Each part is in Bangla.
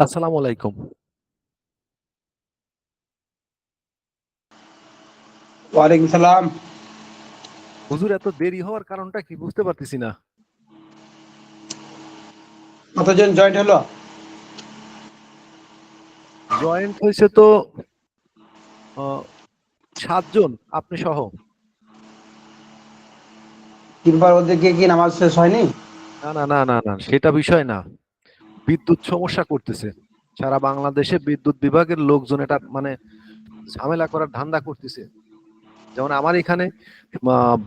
আসসালামু আলাইকুম। ওয়ালাইকুম সালাম। হুজুর, এত দেরি হওয়ার কারণটা কি বুঝতে পারতেছি না। কতজন জয়েন্ট হলো? জয়েন্ট হয়েছে তো 7 জন, আপনি সহ। তিনবার ওদিকে কি নামাজ শেষ হয়নি? না না না না না, সেটা বিষয় না। বিদ্যুৎ সমস্যা করতেছে সারা বাংলাদেশে। বিদ্যুৎ বিভাগের লোকজন এটা মানে ঝামেলা করার ধান্দা করতেছে। যেমন আমার এখানে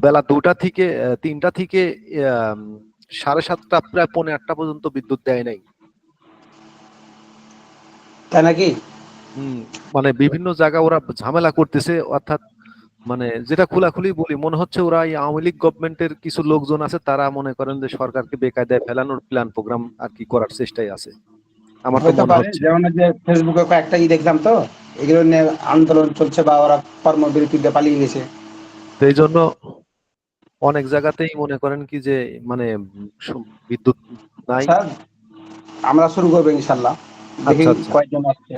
বেলা 2টা থেকে 3টা থেকে 7:30 প্রায় পৌনে 8টা পর্যন্ত বিদ্যুৎ দেয় নাই। তাই নাকি? হম। মানে বিভিন্ন জায়গা ওরা ঝামেলা করতেছে, অর্থাৎ মানে যেটা খোলাখুলি বলি, মনে হচ্ছে ওরা এই আওয়ামী লীগ গভর্নমেন্টের কিছু লোকজন আছে, তারা মনে করেন যে সরকারকে বেকায়দায় ফেলানোর প্ল্যান প্রোগ্রাম আর কি করার চেষ্টাই আছে, আমার তো হয়তো মনে পারে, হচ্ছে। যেমন যে ফেসবুকে কয়েকটা দেখলাম তো, এগুলো নিয়ে আন্দোলন চলছে বা ওরা কর্মবিরতিতে পালিয়ে গেছে। তো এই জন্য অনেক জায়গাতেই মনে করেন কি যে মানে বিদ্যুৎ নাই। আচ্ছা, আমরা শুরু করবো ইনশাল্লাহ। দেখি আচ্ছা আচ্ছা। কয়েকজন আসছে।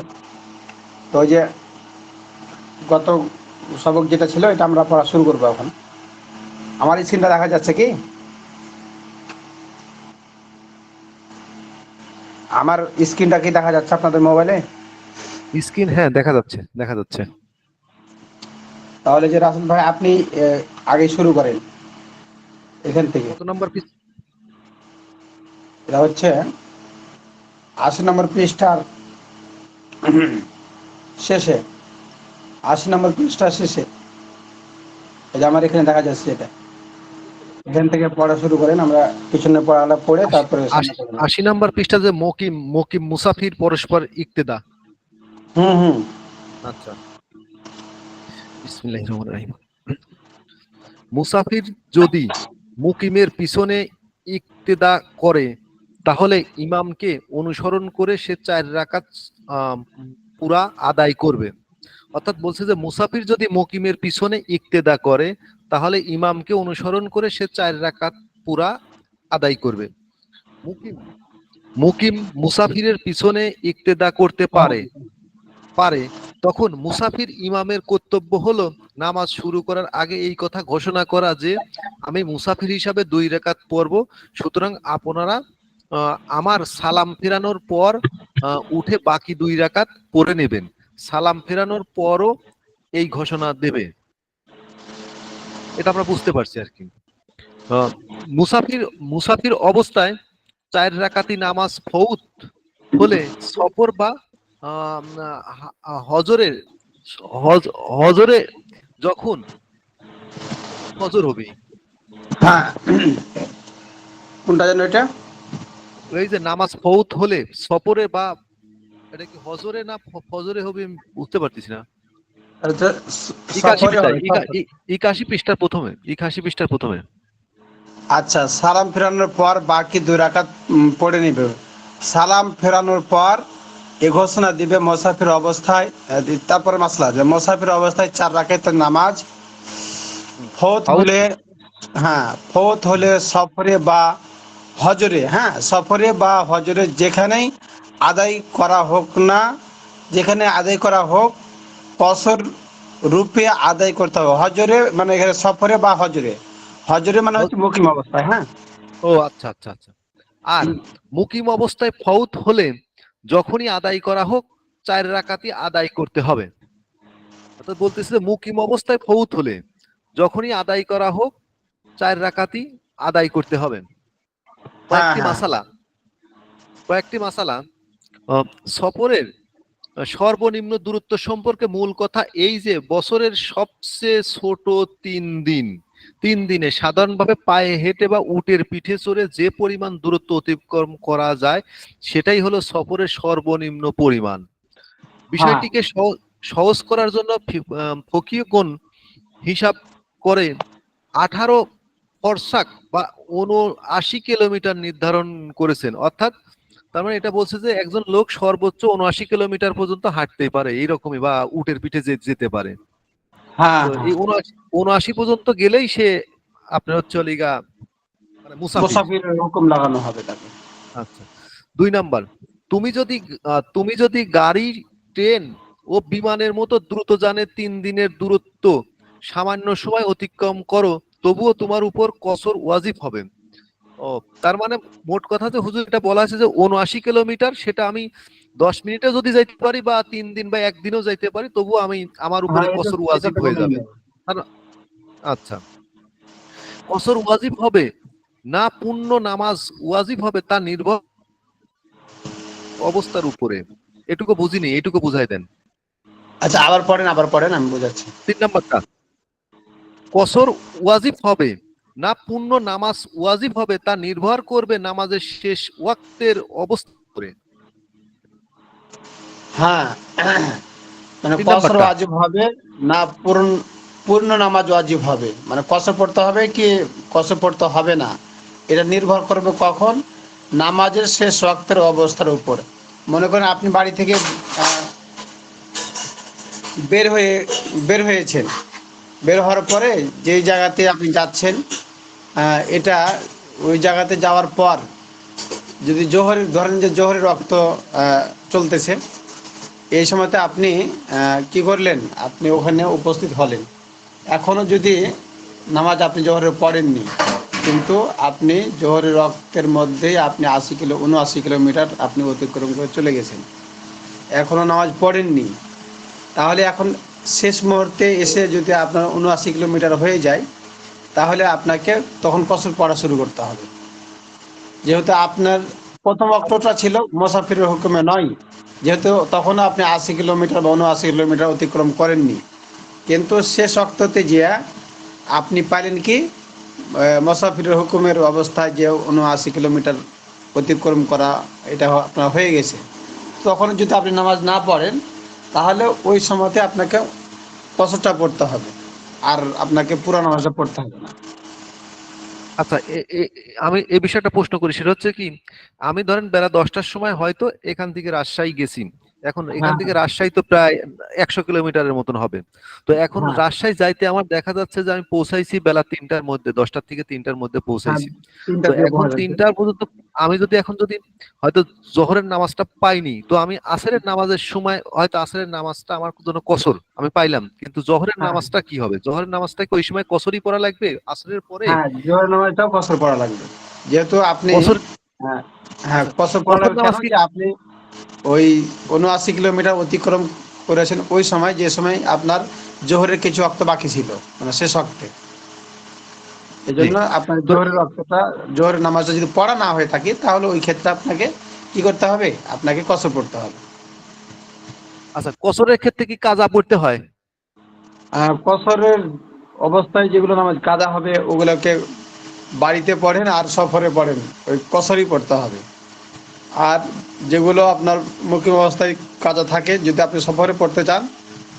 তো ওই যে গত সবক যেটা ছিল এটা আমরা পড়া শুরু করবো এখন। আমার স্ক্রিনটা দেখা যাচ্ছে কি? আমার স্ক্রিনটা কি দেখা যাচ্ছে আপনাদের মোবাইলে? স্ক্রিন, হ্যাঁ, দেখা যাচ্ছে দেখা যাচ্ছে। তাহলে যে রাসেল ভাই আপনি আগে শুরু করেন এখান থেকে। কত নম্বর পিস? এটা হচ্ছে 80 নম্বর পৃষ্ঠার শেষে। 80 নম্বর পৃষ্ঠার শেষে। এই যে আমার এখানে দেখা যাচ্ছে এটা। এখান থেকে পড়া শুরু করেন, আমরা পিছনে পড়াটা পড়ে আশি তারপরে সামনে আশি পড়ব। 80 নম্বর পৃষ্ঠা, যে মকিম মকিম মুসাফির পরস্পর ইক্তেদা। হুম হুম। আচ্ছা। বিসমিল্লাহির রহমানির রহিম। মুসাফির যদি মুকিমের পিছনে ইক্তেদা করে, তাহলে ইমামকে অনুসরণ করে সে 4 রাকাত আহ, পুরা আদায় করবে। অর্থাৎ বলছে যে মুসাফির যদি মুকিমের পিছনে ইক্তেদা করে, তাহলে ইমামকে অনুসরণ করে সে 4 রাকাত পুরা আদায় করবে। মুকিম মুকিম মুসাফিরের পিছনে ইক্তেদা করতে পারে পারে তখন মুসাফির ইমামের কর্তব্য হলো নামাজ শুরু করার আগে এই কথা ঘোষণা করা যে আমি মুসাফির হিসাবে 2 রাকাত পড়ব, সুতরাং আপনারা আমার সালাম ফেরানোর পর উঠে বাকি 2 রাকাত পড়ে নেবেন। সালাম ফেরানোর পরও এই ঘোষণা দেবে। এটা আমরা বুঝতে পারছি আর কি। আহ, মুসাফির মুসাফির অবস্থায় 4 রাকাতি নামাজ ফৌত হলে সফর বা আম, হজরের হজরে যখন ফজর হবে, হ্যাঁ, কোনটা যেন এটা? এই যে নামাজ ফৌত হলে সফরে বা এটা কি হজরে না ফজরে হবে, আমি বুঝতে পারতেছি না। এটা হচ্ছে একাশি সফরে পৃষ্ঠায় হবে, সফর। 81 পৃষ্ঠার প্রথমে। আচ্ছা, সালাম ফেরানোর পর বাকি 2 রাকাত পড়ে নিবে। সালাম ফেরানোর পর এ ঘোষণা দিবে মোসাফির অবস্থায়, তারপরে মাসলা যে মোসাফির অবস্থায় 4 রাকাতের নামাজ ফৌত ফৌত। হলে, হ্যাঁ ফৌত হলে সফরে বা হজরে, হ্যাঁ সফরে বা হজরে যেখানেই আদায় করা হোক না, যেখানে আদায় করা হোক কসর রূপে আদায় করতে হবে। হজরে মানে এখানে সফরে বা হজরে, হজরে মানে হচ্ছে মুকিম অবস্থায়। হ্যাঁ। ও আচ্ছা আচ্ছা আচ্ছা। আর মুকিম অবস্থায় ফৌত হলে যখনই আদায় করা হোক 4 রাকাতই আদায় করতে হবে। অর্থাৎ বলতেছে যে মুকিম অবস্থায় ফৌত হলে যখনই আদায় করা হোক 4 রাকাতই আদায় করতে হবে। হ্যাঁ কয়েকটি হ্যাঁ। মাসালা কয়েকটি মাসালা আহ, সফরের সর্বনিম্ন দূরত্ব সম্পর্কে মূল কথা এই যে বছরের সবচেয়ে ছোট 3 দিন 3 দিনে সাধারণভাবে পায়ে হেঁটে বা উটের পিঠে চড়ে যে পরিমাণ দূরত্ব অতিক্রম করা যায়, সেটাই হলো সফরের সর্বনিম্ন পরিমাণ। হ্যাঁ। বিষয়টিকে সহজ করার জন্য ফকিহগণ হিসাব করে 18 ফরসাখ বা 79 কিলোমিটার নির্ধারণ করেছেন। অর্থাৎ তার মানে এটা বলছে যে একজন লোক সর্বোচ্চ 79 কিলোমিটার পর্যন্ত হাঁটতে পারে এইরকমই, বা উটের পিঠে যেতে পারে। হ্যাঁ তো হ্যাঁ। এই 79 পর্যন্ত গেলেই সে আপনার হচ্ছে লিগা মানে মুসাফির। মুসাফিরের হুকুম লাগানো হবে তাকে। আচ্ছা। 2 নাম্বার, তুমি যদি গাড়ি, ট্রেন ও বিমানের মতো দ্রুতযানে 3 দিনের দূরত্ব সামান্য সময় অতিক্রম করো, তবুও তোমার উপর কসর ওয়াজিব হবে। ও, তার মানে মোট কথা যে হুজুর এটা বলা আছে যে 79 কিলোমিটার, সেটা আমি 10 মিনিটে যদি যাইতে পারি বা 3 দিন বা একদিনও যাইতে পারি, তবুও আমার উপরে হ্যাঁ, এটা কসর এটা ওয়াজিব তো হয়ে কোনো যাবে। নেই। আর- আচ্ছা, কসর ওয়াজিব হবে না পূর্ণ নামাজ ওয়াজিব হবে তা নির্ভর অবস্থার উপরে। এটুকু বুঝিনি, এটুকু বুঝাই দেন। আচ্ছা, আবার পড়েন, আমি বোঝাচ্ছি। 3 নাম্বারটা, কসর ওয়াজিব হবে না পূর্ণ নামাজ ওয়াজিব হবে তা নির্ভর করবে নামাজের শেষ ওয়াক্তের অবস্থা করে। হ্যাঁ, মানে তিন কসর নাম্বারটা ওয়াজিব হবে না পূর্ণ পূর্ণ নামাজ ওয়াজিব হবে, মানে কসর পড়তে হবে কি কসর পড়তে হবে না, এটা নির্ভর করবে কখন, নামাজের শেষ ওয়াক্তের অবস্থার উপর। মনে করেন আপনি বাড়ি থেকে বের হয়ে বের হয়েছেন, বের হওয়ার পরে যেই জায়গাতে আপনি যাচ্ছেন, এটা ওই জায়গাতে যাওয়ার পর যদি জোহরের, ধরেন যে জোহরের রক্ত চলতেছে, এই সময়তে আপনি কি করলেন, আপনি ওখানে উপস্থিত হলেন। এখনও যদি নামাজ আপনি জোহরের পড়েননি, কিন্তু আপনি জোহরের রক্তের মধ্যেই আপনি 79 কিলোমিটার আপনি অতিক্রম করে চলে গেছেন, এখনও নামাজ পড়েননি, তাহলে এখন শেষ মুহূর্তে এসে যদি আপনার 79 কিলোমিটার হয়ে যায়, তাহলে আপনাকে তখন কসর পড়া শুরু করতে হবে। যেহেতু আপনার প্রথম অক্টটা ছিল মোসাফিরের হুকুমে নয়, যেহেতু তখনও আপনি 80 কিলোমিটার বা 79 কিলোমিটার অতিক্রম করেননি, কিন্তু শেষ অক্টতে গিয়া আপনি পাইলেন কি মোসাফিরের হুকুমের অবস্থায় যে 79 কিলোমিটার অতিক্রম করা এটা আপনার হয়ে গেছে, তখন যদি আপনি নামাজ না পড়েন, তাহলে ওই সময়তে আপনাকে কসরটা পড়তে হবে, আর আপনাকে পুরো নামাজটা পড়তে হবে না। আচ্ছা, আমি এই বিষয়টা প্রশ্ন করি, সেটা হচ্ছে কি, আমি ধরেন বেলা 10টার সময় হয়তো এখান থেকে রাজশাহী গেছি। এখন এখান হ্যাঁ, থেকে রাজশাহী তো প্রায় 100 কিলোমিটারের মতন হবে। তো এখন হ্যাঁ, রাজশাহী যাইতে আমার দেখা যাচ্ছে যে আমি পৌঁছাইছি বেলা 3টার মধ্যে, 10টার থেকে 3টার মধ্যে হ্যাঁ, পৌঁছাইছি। তিনটা তো দিয়ে এখন পড়া যাচ্ছে। 3টা পর্যন্ত আমি যদি এখন যদি হয়তো জোহরের নামাজটা পাইনি, তো আমি আসরের নামাজের সময় হয়তো আসরের নামাজটা আমার জন্য কসর আমি পাইলাম, কিন্তু জোহরের হ্যাঁ, নামাজটা কি হবে? জোহরের নামাজটা কি ওই সময় কসরই পড়া লাগবে আসরের পরে? হ্যাঁ, জোহর নামাজটাও কসর পড়া লাগবে, যেহেতু আপনি কসর, হ্যাঁ, হ্যাঁ, আচ্ছা, কসর পড়া কসর লাগবে কেন, নামাজ কি? যে আপনি ওই 79 কিলোমিটার অতিক্রম করেছেন ওই সময়, যে সময় আপনার জোহরের কিছু অক্ত বাকি ছিল, মানে শেষ অক্তে। এই জি। জন্য আপনার তো জোহরের অক্তটা, জোহরের নামাজটা যদি পড়া না হয়ে থাকে, তাহলে ওই ক্ষেত্রে আপনাকে কি করতে হবে, আপনাকে কসর পড়তে হবে। আচ্ছা, কসরের ক্ষেত্রে কি কাজা পড়তে হয়? কসরের অবস্থায় যেগুলো নামাজ কাজা হবে, ওগুলোকে বাড়িতে পড়েন আর সফরে পড়েন, ওই কসরই পড়তে হবে। আর যেগুলো আপনার মুকিম অবস্থায় কাজা থাকে, যদি আপনি সফরে পড়তে চান,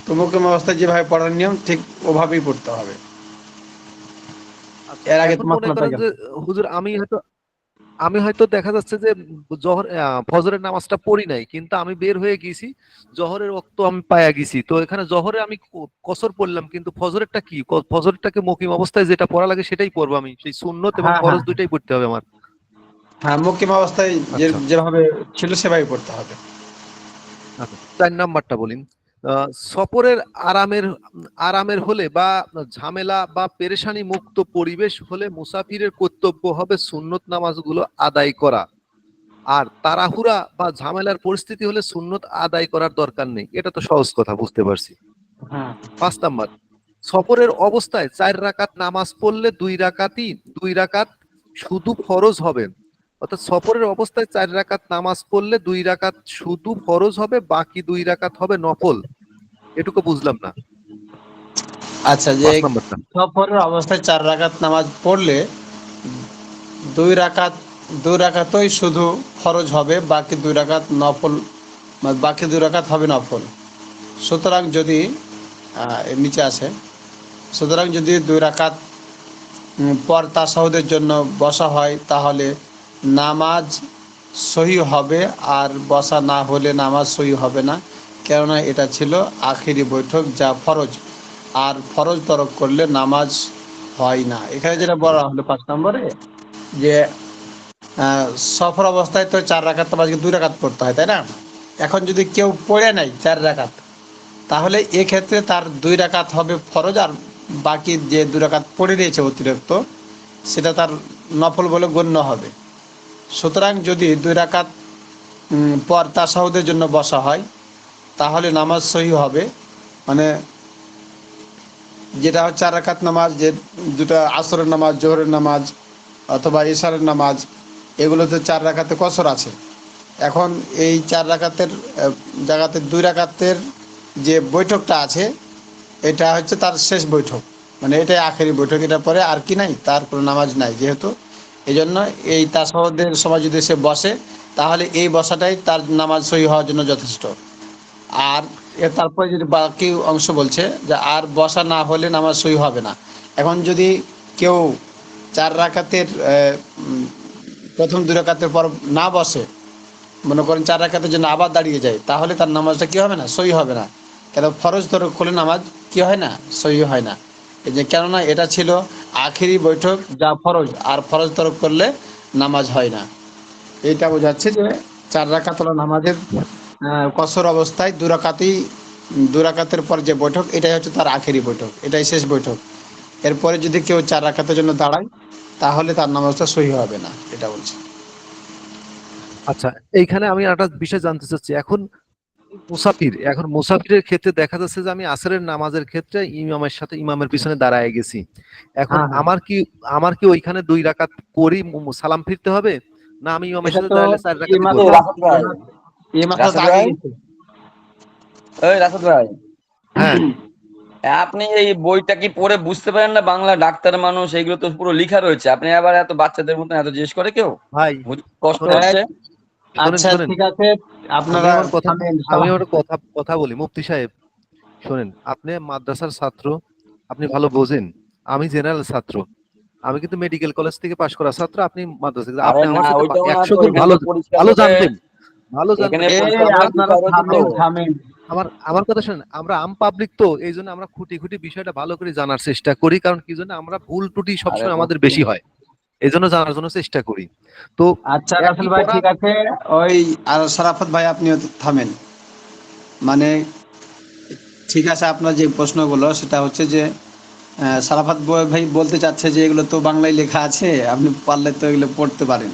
তো মুকিম অবস্থায় যেভাবে পড়ার নিয়ম ঠিক ওভাবেই পড়তে হবে। আচ্ছা, এর আগে তো এখন মনে মাসলাটা করেন গেল। যে হুজুর, আমি হয়তো দেখা যাচ্ছে যে ফজরের নামাজটা পড়ি নাই, কিন্তু আমি বের হয়ে গেছি, জহরের ওয়াক্ত আমি পায়া গেছি। তো এখানে জহরে আমি কসর পড়লাম, কিন্তু ফজরেরটা কি? ফজরেরটাকে মকিম অবস্থায় যেটা পড়া লাগে সেটাই পড়বো আমি, সেই সুন্নত এবং হ্যাঁ, হ্যাঁ, ফরজ দুইটাই পড়তে হবে আমার। হ্যাঁ, মুকিম অবস্থায় আচ্ছা, যেভাবে ছিল সেভাবেই পড়তে হবে। আচ্ছা, 4 নাম্বারটা বলিন। সফরের আরামের আরামের হলে বা ঝামেলা বা পেরেশানি মুক্ত পরিবেশ হলে মুসাফিরের কর্তব্য হবে সুন্নত নামাজগুলো আদায় করা। আর তাড়াহুড়া বা ঝামেলার পরিস্থিতি হলে সুন্নত আদায় করার দরকার নেই। এটা তো সহজ কথা, বুঝতে পারছি। হ্যাঁ, 5 নাম্বার, সফরের অবস্থায় 4 রাকাত নামাজ পড়লে 2 রাকাত শুধু ফরজ হবে। অর্থাৎ সফরের অবস্থায় 4 রাকাত নামাজ পড়লে 2 রাকাত শুধু ফরজ হবে, বাকি 2 রাকাত হবে নফল। এটুকু বুঝলাম না। আচ্ছা, যে 5 নাম্বারটা সফরের অবস্থায় 4 রাকাত নামাজ পড়লে দুই রাকাত দুই রাকাতই শুধু ফরজ হবে, বাকি 2 রাকাত নফল, মানে বাকি 2 রাকাত হবে নফল। সুতরাং যদি এর নিচে আছে, সুতরাং যদি 2 রাকাত পর তাসাহুদের জন্য বসা হয়, তাহলে নামাজ সহি হবে, আর বসা না হলে নামাজ সহি হবে না, কেননা এটা ছিল আখিরি বৈঠক যা ফরজ, আর ফরজ তরক করলে নামাজ হয় না। এখানে যেটা বলা হলো 5 নম্বরে, যে আহ, সফর অবস্থায় তো 4 রাকাত নামাজকে 2 রাকাত পড়তে হয়, তাই না? এখন যদি কেউ পড়ে নেয় 4 রাকাত, তাহলে এক্ষেত্রে তার 2 রাকাত হবে ফরজ, আর বাকি যে 2 রাকাত পড়ে নিয়েছে অতিরিক্ত, সেটা তার নফল বলে গণ্য হবে। সুতরাং যদি 2 রাকাত পর তাশাহুদের জন্য বসা হয়, তাহলে নামাজ সহি হবে। মানে যেটা হচ্ছে 4 রাকাত নামাজ, যে দুটা আসরের নামাজ, জোহরের নামাজ অথবা ইশারের নামাজ, এগুলোতে 4 রাকাতে কসর আছে। এখন এই 4 রাকাতের জায়গাতে 2 রাকাতের যে বৈঠকটা আছে, এটা হচ্ছে তার শেষ বৈঠক, মানে এটাই আখেরি বৈঠক। এটার পরে আর কি নাই, তার কোনো নামাজ নাই যেহেতু। এই জন্য এই তাশাহুদের সময় যদি সে বসে, তাহলে এই বসাটাই তার নামাজ সহি হওয়ার জন্য যথেষ্ট। আর এর তারপরে যদি বাকি অংশ বলছে যে আর বসা না হলে নামাজ সহি হবে না। এখন যদি কেউ 4 রাকাতের প্রথম 2 রাকাতের পর না বসে, মনে করেন 4 রাকাতের জন্য আবার দাঁড়িয়ে যায়, তাহলে তার নামাজটা কি হবে না, সহি হবে না। কেন ফরজ তরক করলে নামাজ কি হয় না, সহি হয় না। এই যে কেননা এটা ছিল আখেরি বৈঠক, যা ফরজ, আর ফরজ তরক করলে নামাজ হয় না। এইটা বোঝাচ্ছে যে 4 রাকাত হলো নামাজের কসর অবস্থায় 2 রাকাতই, 2 রাকাতের পর যে বৈঠক, এটাই হচ্ছে তার আখেরি বৈঠক, এটাই শেষ বৈঠক। এরপরে যদি কেউ 4 রাকাতের জন্য দাঁড়ায়, তাহলে তার নামাজটা সহি হবে না, এটা বলছে। আচ্ছা, এইখানে আমি একটা বিষয় জানতে চাচ্ছি। এখন মুসাফিরের ক্ষেত্রে দেখা যাচ্ছে যে আমি আসরের নামাজের ক্ষেত্রে ইমামের সাথে ইমামের পিছনে দাঁড়ায় গেছি। এখন হ্যাঁ, হ্যাঁ। আমার কি ওইখানে 2 রাকাত পড়ি সালাম ফিরতে হবে, না আমি ইমামের এটা সাথে তো দাঁড়ালে চার এই রাকাতই এই পড়বো? মাসলা, রাসেল ভাই, এই মাসলা তো রাসেল আগে ভাই, গেছে। ওই রাসেল ভাই, হ্যাঁ আপনি এই বইটা কি পড়ে বুঝতে পারেন না? বাংলা ডাক্তার মানুষ, এইগুলো তো পুরো লেখা রয়েছে, আপনি আবার এত বাচ্চাদের মতন এত জিজ্ঞেস করে কেউ? ভাই, বুঝতে কষ্ট শোনেন হচ্ছে। শোনেন আচ্ছা, শোনেন ঠিক আছে। আমি আপনারা আমার কথা থামেন আমি সালাম। আমার কথা কথা বলি মুফতি সাহেব। শোনেন, আপনি মাদ্রাসার ছাত্র, আপনি ভালো বোঝেন। আমি জেনারেল ছাত্র, আমি কিন্তু মেডিকেল কলেজ থেকে পাশ করা ছাত্র। আপনি মাদ্রাসা থেকে- আরে আপনি না, আমার সাথে ওইটাও না একশো তো, গুণ এখানে ভালো তো পরিষ্কার ভালো ভাবে, জানবেন, ভালো এখানে জানবেন। এই পরিষ্কার ভাবে আপনারা লেখা রয়েছে তো। থামেন, থামেন। আমার কথা শুনেন, আমরা আম পাবলিক তো এই জন্য আমরা খুঁটি খুঁটি বিষয়টা ভালো করে জানার চেষ্টা করি। কারণ কি জন্য আমরা ভুল ত্রুটি আরে সবসময় আমাদের বুঝছি। বেশি হয়, এই জন্য জানার জন্য চেষ্টা করি। তো আচ্ছা রাসেল একই ভাই, পড়া। ঠিক আছে। ওই আর সারাফত ভাই, আপনিও থামেন। মানে ঠিক আছে, আপনার যে প্রশ্নগুলো সেটা হচ্ছে যে সারাফত ভাই বলতে চাচ্ছে যে এগুলো তো বাংলায় লেখা আছে, আপনি পারলে তো এগুলো পড়তে পারেন।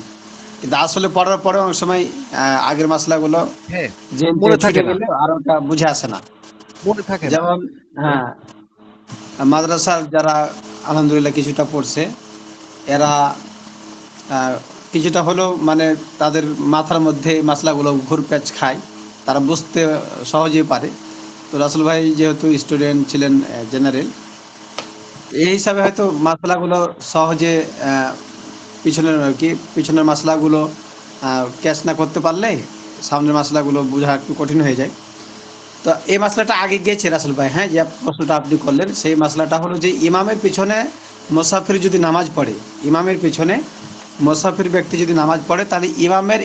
কিন্তু আসলে পড়ার পরে অনেক সময় আগের মশলাগুলো হ্যাঁ, জেন থেকে মনে থাকে ছুটে না, গেলে আর ওটা বুঝে আসে না। মনে থাকে না। যেমন হ্যাঁ, মাদ্রাসার যারা আলহামদুলিল্লাহ কিছুটা পড়ছে, এরা আহ, কিছুটা হলেও মানে তাদের মাথার মধ্যে এই মাসলাগুলো ঘুরপ্যাচ খায়, তারা বুঝতে সহজেই পারে। তো রাসেল ভাই যেহেতু স্টুডেন্ট ছিলেন জেনারেল, এই হিসাবে হয়তো মাসলাগুলো সহজে পিছনের আর কি পিছনের মাসলাগুলো ক্যাচ না করতে পারলে সামনের মাসলাগুলো বোঝা একটু কঠিন হয়ে যায়। তো এই মশলাটা আগে গিয়েছে রাসেল ভাই, হ্যাঁ, যে প্রশ্নটা আপনি করলেন সেই মশলাটা হলো যে ইমামের পিছনে মোসাফির যদি নামাজ পড়ে, ইমামের পিছনে মোসাফির ব্যক্তি যদি নামাজ পড়ে, তাহলে ইমামের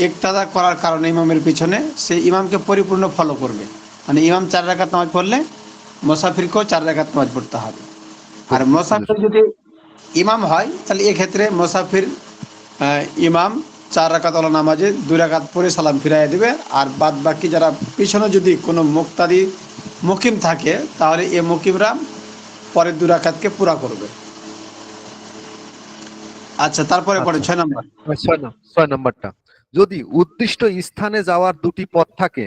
একতাদা করার কারণে ইমামের পিছনে সে ইমামকে পরিপূর্ণ ফলো করবে। মানে ইমাম 4 রাকাত নামাজ পড়লে মোসাফিরকেও 4 রাকাত নামাজ পড়তে হবে। আর পড়তে হবে। মোসাফির যদি ইমাম হয়, তাহলে এক্ষেত্রে মোসাফির ইমাম 4 রাকাত ওলা নামাজে 2 রাকাত পরে সালাম ফিরাইয়া দিবে। আর বাদ বাকি যারা পিছনে যদি কোনো মুক্তাদি মুকিম থাকে, তাহলে এই মুকিমরা পরের 2 রাকাতকে পুরা করবে। আচ্ছা, তারপরে পরে আচ্ছা, 6 নম্বর। ছয় নম্বরটা, যদি উদ্দিষ্ট স্থানে যাওয়ার দুটি পথ থাকে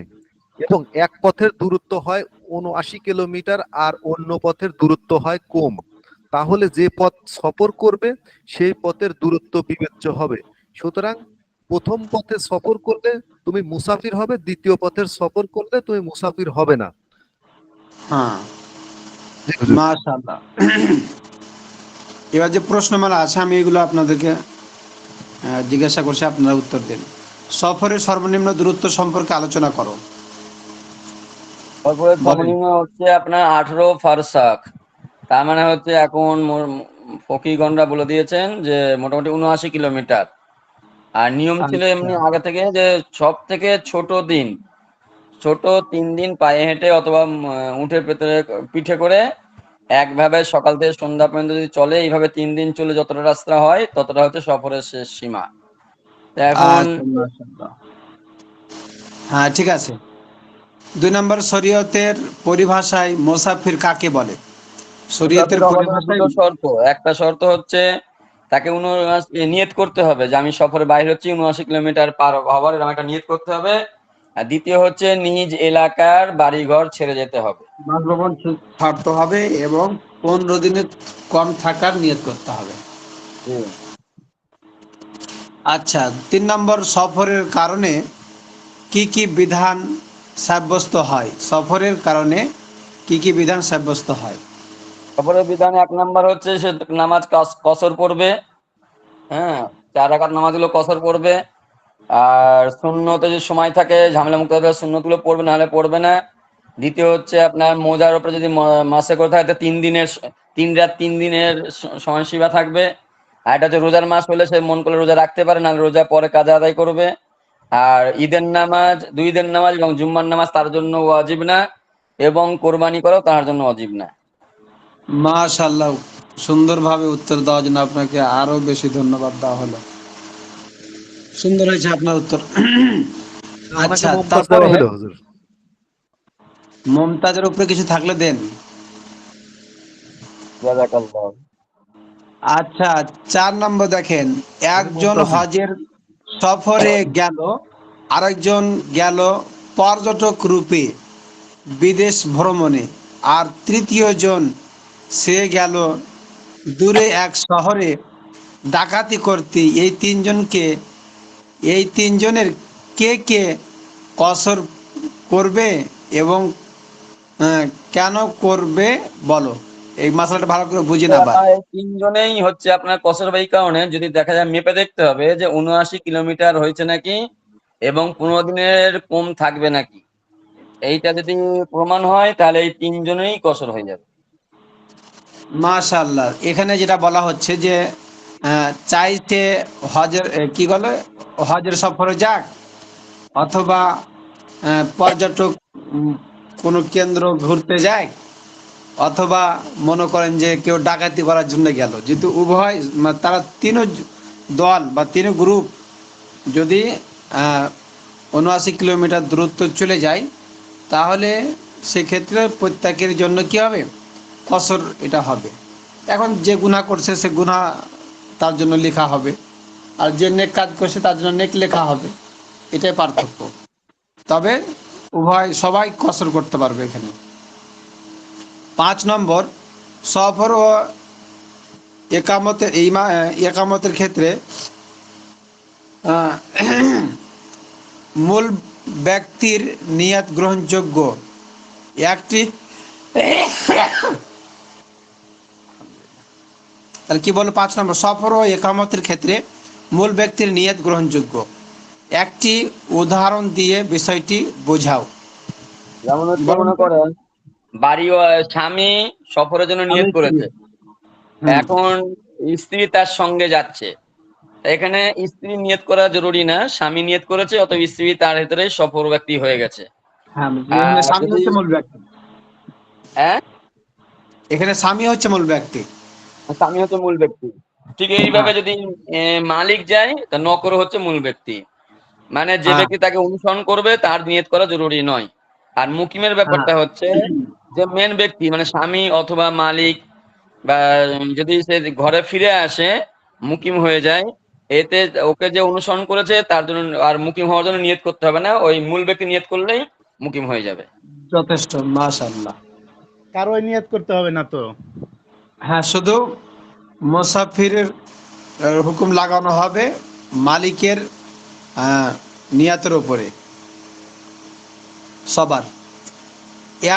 এবং এক পথের দূরত্ব হয় 79 কিলোমিটার আর অন্য পথের দূরত্ব হয় কম, তাহলে যে পথ সফর করবে সেই পথের দূরত্ব বিবেচ্য হবে। সুতরাং প্রথম পথে সফর করলে তুমি মুসাফির হবে, দ্বিতীয় পথের সফর করলে তুমি মুসাফির হবে না। হ্যাঁ, জি হুজুর। মাশাআল্লাহ। এবার যে প্রশ্নমালা আছে, আমি এগুলো আপনাদেরকে জিজ্ঞাসা করছি, আপনারা উত্তর দিন। সফরের সর্বনিম্ন দূরত্ব সম্পর্কে আলোচনা করো। তারপরে বলেন। সর্বনিম্ন হচ্ছে আপনার 18 ফারসাক। তার মানে হচ্ছে এখন ফকিগণরা বলে দিয়েছেন যে মোটামুটি 79 কিলোমিটার। আর নিয়ম ছিল আচ্ছা। এমনি আগে থেকে যে সব থেকে ছোট দিন, ছোট 3 দিন পায়ে হেঁটে অথবা উটের ভেতরে পিঠে করে একভাবে সকাল থেকে সন্ধ্যা পর্যন্ত যদি চলে, এইভাবে 3 দিন চলে যতটা রাস্তা হয় ততটা হচ্ছে সফরের শেষ সীমা। তো এখন আচ্ছা, মাশাআল্লাহ। হ্যাঁ, ঠিক আছে। 2 নম্বর, শরীয়তের পরিভাষায় মুসাফির কাকে বলে? শরীয়তের মুসাফির হওয়ার পরিভাষায়। দুটো শর্ত। একটা শর্ত হচ্ছে তাকে নিয়ত করতে হবে যে আমি সফরে বাইরে হচ্ছি, 79 কিলোমিটার পার হওয়ার এরকম একটা নিয়ত করতে হবে। আর দ্বিতীয় হচ্ছে নিজ এলাকার বাড়িঘর ছেড়ে যেতে হবে। বাসভবন ছাড়তে হবে এবং 15 দিনের কম থাকার নিয়ত করতে হবে। আচ্ছা, 3 নম্বর, সফরের কারণে কি কি বিধান সাব্যস্ত হয়? সফরের কারণে কি কি বিধান সাব্যস্ত হয়? সফরের বিধানে 1 নাম্বার হচ্ছে সে নামাজ কসর পড়বে। হ্যাঁ, 4 রাকাত নামাজগুলো কসর পড়বে। আর সুন্নতে যদি সময় থাকে ঝামেলা মুক্ত হবে, সুন্নতগুলো পড়বে, নাহলে পড়বে না। দ্বিতীয় হচ্ছে আপনার মোজার উপরে যদি মাসে করে থাকে 3 দিনের 3 রাত 3 দিনের সময়সীমা থাকবে। আর এটা হচ্ছে রোজার মাস হলে সে মন করলে রোজা রাখতে পারে, নাহলে রোজা পরে কাজা আদায় করবে। আর ঈদের নামাজ, 2 ঈদের নামাজ এবং জুম্মার নামাজ তার জন্য ওয়াজিব না, এবং কোরবানি করাও তার জন্য ওয়াজিব না। মাশাআল্লাহ, সুন্দরভাবে উত্তর দেওয়ার জন্য আপনাকে আরো বেশি ধন্যবাদ দেওয়া হলো। সুন্দর হয়েছে আপনার উত্তর। ওনাকে আচ্ছা, মমতাজ তারপরে দেওয়া হলো হুজুর। মমতাজের উপরে কিছু থাকলে দেন। জাযাকাল্লাহ। আচ্ছা, 4 নম্বর দেখেন, উনি একজন মমতাজি। হজের সফরে গেল, আরেকজন গেল পর্যটক রূপে বিদেশ ভ্রমণে, আর তৃতীয় জন সে গেল দূরে এক শহরে ডাকাতি করতে। এই তিনজনের কে কে কসর করবে এবং কেন করবে বলো? এই মশলাটা ভালো করে বুঝি না আবার। এই 3 জনেই হচ্ছে আপনার কসরত এই কারণে, যদি দেখা যায় মেপে দেখতে হবে যে 79 কিলোমিটার হয়েছে নাকি এবং 15 দিনের কম থাকবে নাকি। এইটা যদি প্রমাণ হয় তাহলে এই 3 জনেই কসর হয়ে যাবে। মাশাআল্লাহ, এখানে যেটা বলা হচ্ছে যে চাইতে হজের কি বলে, হজের সফরে যাক, অথবা পর্যটক কোনো কেন্দ্র ঘুরতে যায়, অথবা মনে করেন যে কেউ ডাকাতি করার জন্য গেল, যেহেতু উভয় তারা দল বা 3 গ্রুপ যদি 79 কিলোমিটার দূরত্ব চলে যায়, তাহলে সেক্ষেত্রে প্রত্যেকের জন্য কি হবে? কসর এটা হবে। এখন যে গুনাহ করছে সে গুনাহ তার জন্য লেখা হবে, আর যে নেক কাজ করছে তার জন্য নেক লেখা হবে। এটাই পার্থক্য। তবে সবাই কসর করতে পারবে এখানে। 5 নম্বর, সফর ও একামতের ক্ষেত্রে আহ, মূল ব্যক্তির নিয়াত গ্রহণযোগ্য। একটি তাহলে কি বলো? 5 নম্বর, সফর ও একামতের ক্ষেত্রে মূল ব্যক্তির নিয়াত গ্রহণযোগ্য। একটি উদাহরণ দিয়ে বিষয়টি বোঝাও। যেমন হচ্ছে বলুন মনে তো। করেন স্বামী সফরের জন্য স্বামী নিয়ত স্ত্রী। করেছে। হুম। এখন স্ত্রী তার সঙ্গে যাচ্ছে। এখানে স্ত্রী নিয়ত করা জরুরি না, স্বামী নিয়ত করেছে, অতএব স্ত্রী তার ভিতরে সফর ব্যক্তি হয়ে গেছে। হ্যাঁ, এখানে আর স্বামী যদি হচ্ছে মূল ব্যক্তি। হ্যাঁ, এখানে স্বামী হচ্ছে মূল ব্যক্তি। স্বামী হচ্ছে মূল ব্যক্তি। ঠিক এইভাবে হ্যাঁ, যদি মালিক যায় তা নকর হচ্ছে মূল ব্যক্তি। মানে যে হ্যাঁ, ব্যক্তি তাকে অনুসরণ করবে তার নিয়ত করা জরুরি নয়। আর মুকিমের হ্যাঁ। ব্যাপারটা হচ্ছে যে মেন ব্যক্তি মানে স্বামী অথবা মালিক, বা যদি সে ঘরে ফিরে আসে মুকিম হয়ে যায়, এতে ওকে যে অনুসরণ করেছে তার জন্য আর মুকিম হওয়ার জন্য নিয়ত করতে হবে না, ওই মূল ব্যক্তি নিয়ত করলেই মুকিম হয়ে যাবে। যথেষ্ট, মাশাআল্লাহ। কারোই নিয়ত করতে হবে না তো? হ্যাঁ, শুধু মুসাফিরের হুকুম লাগানো হবে মালিকের আহ, নিয়াতের উপরে সবার।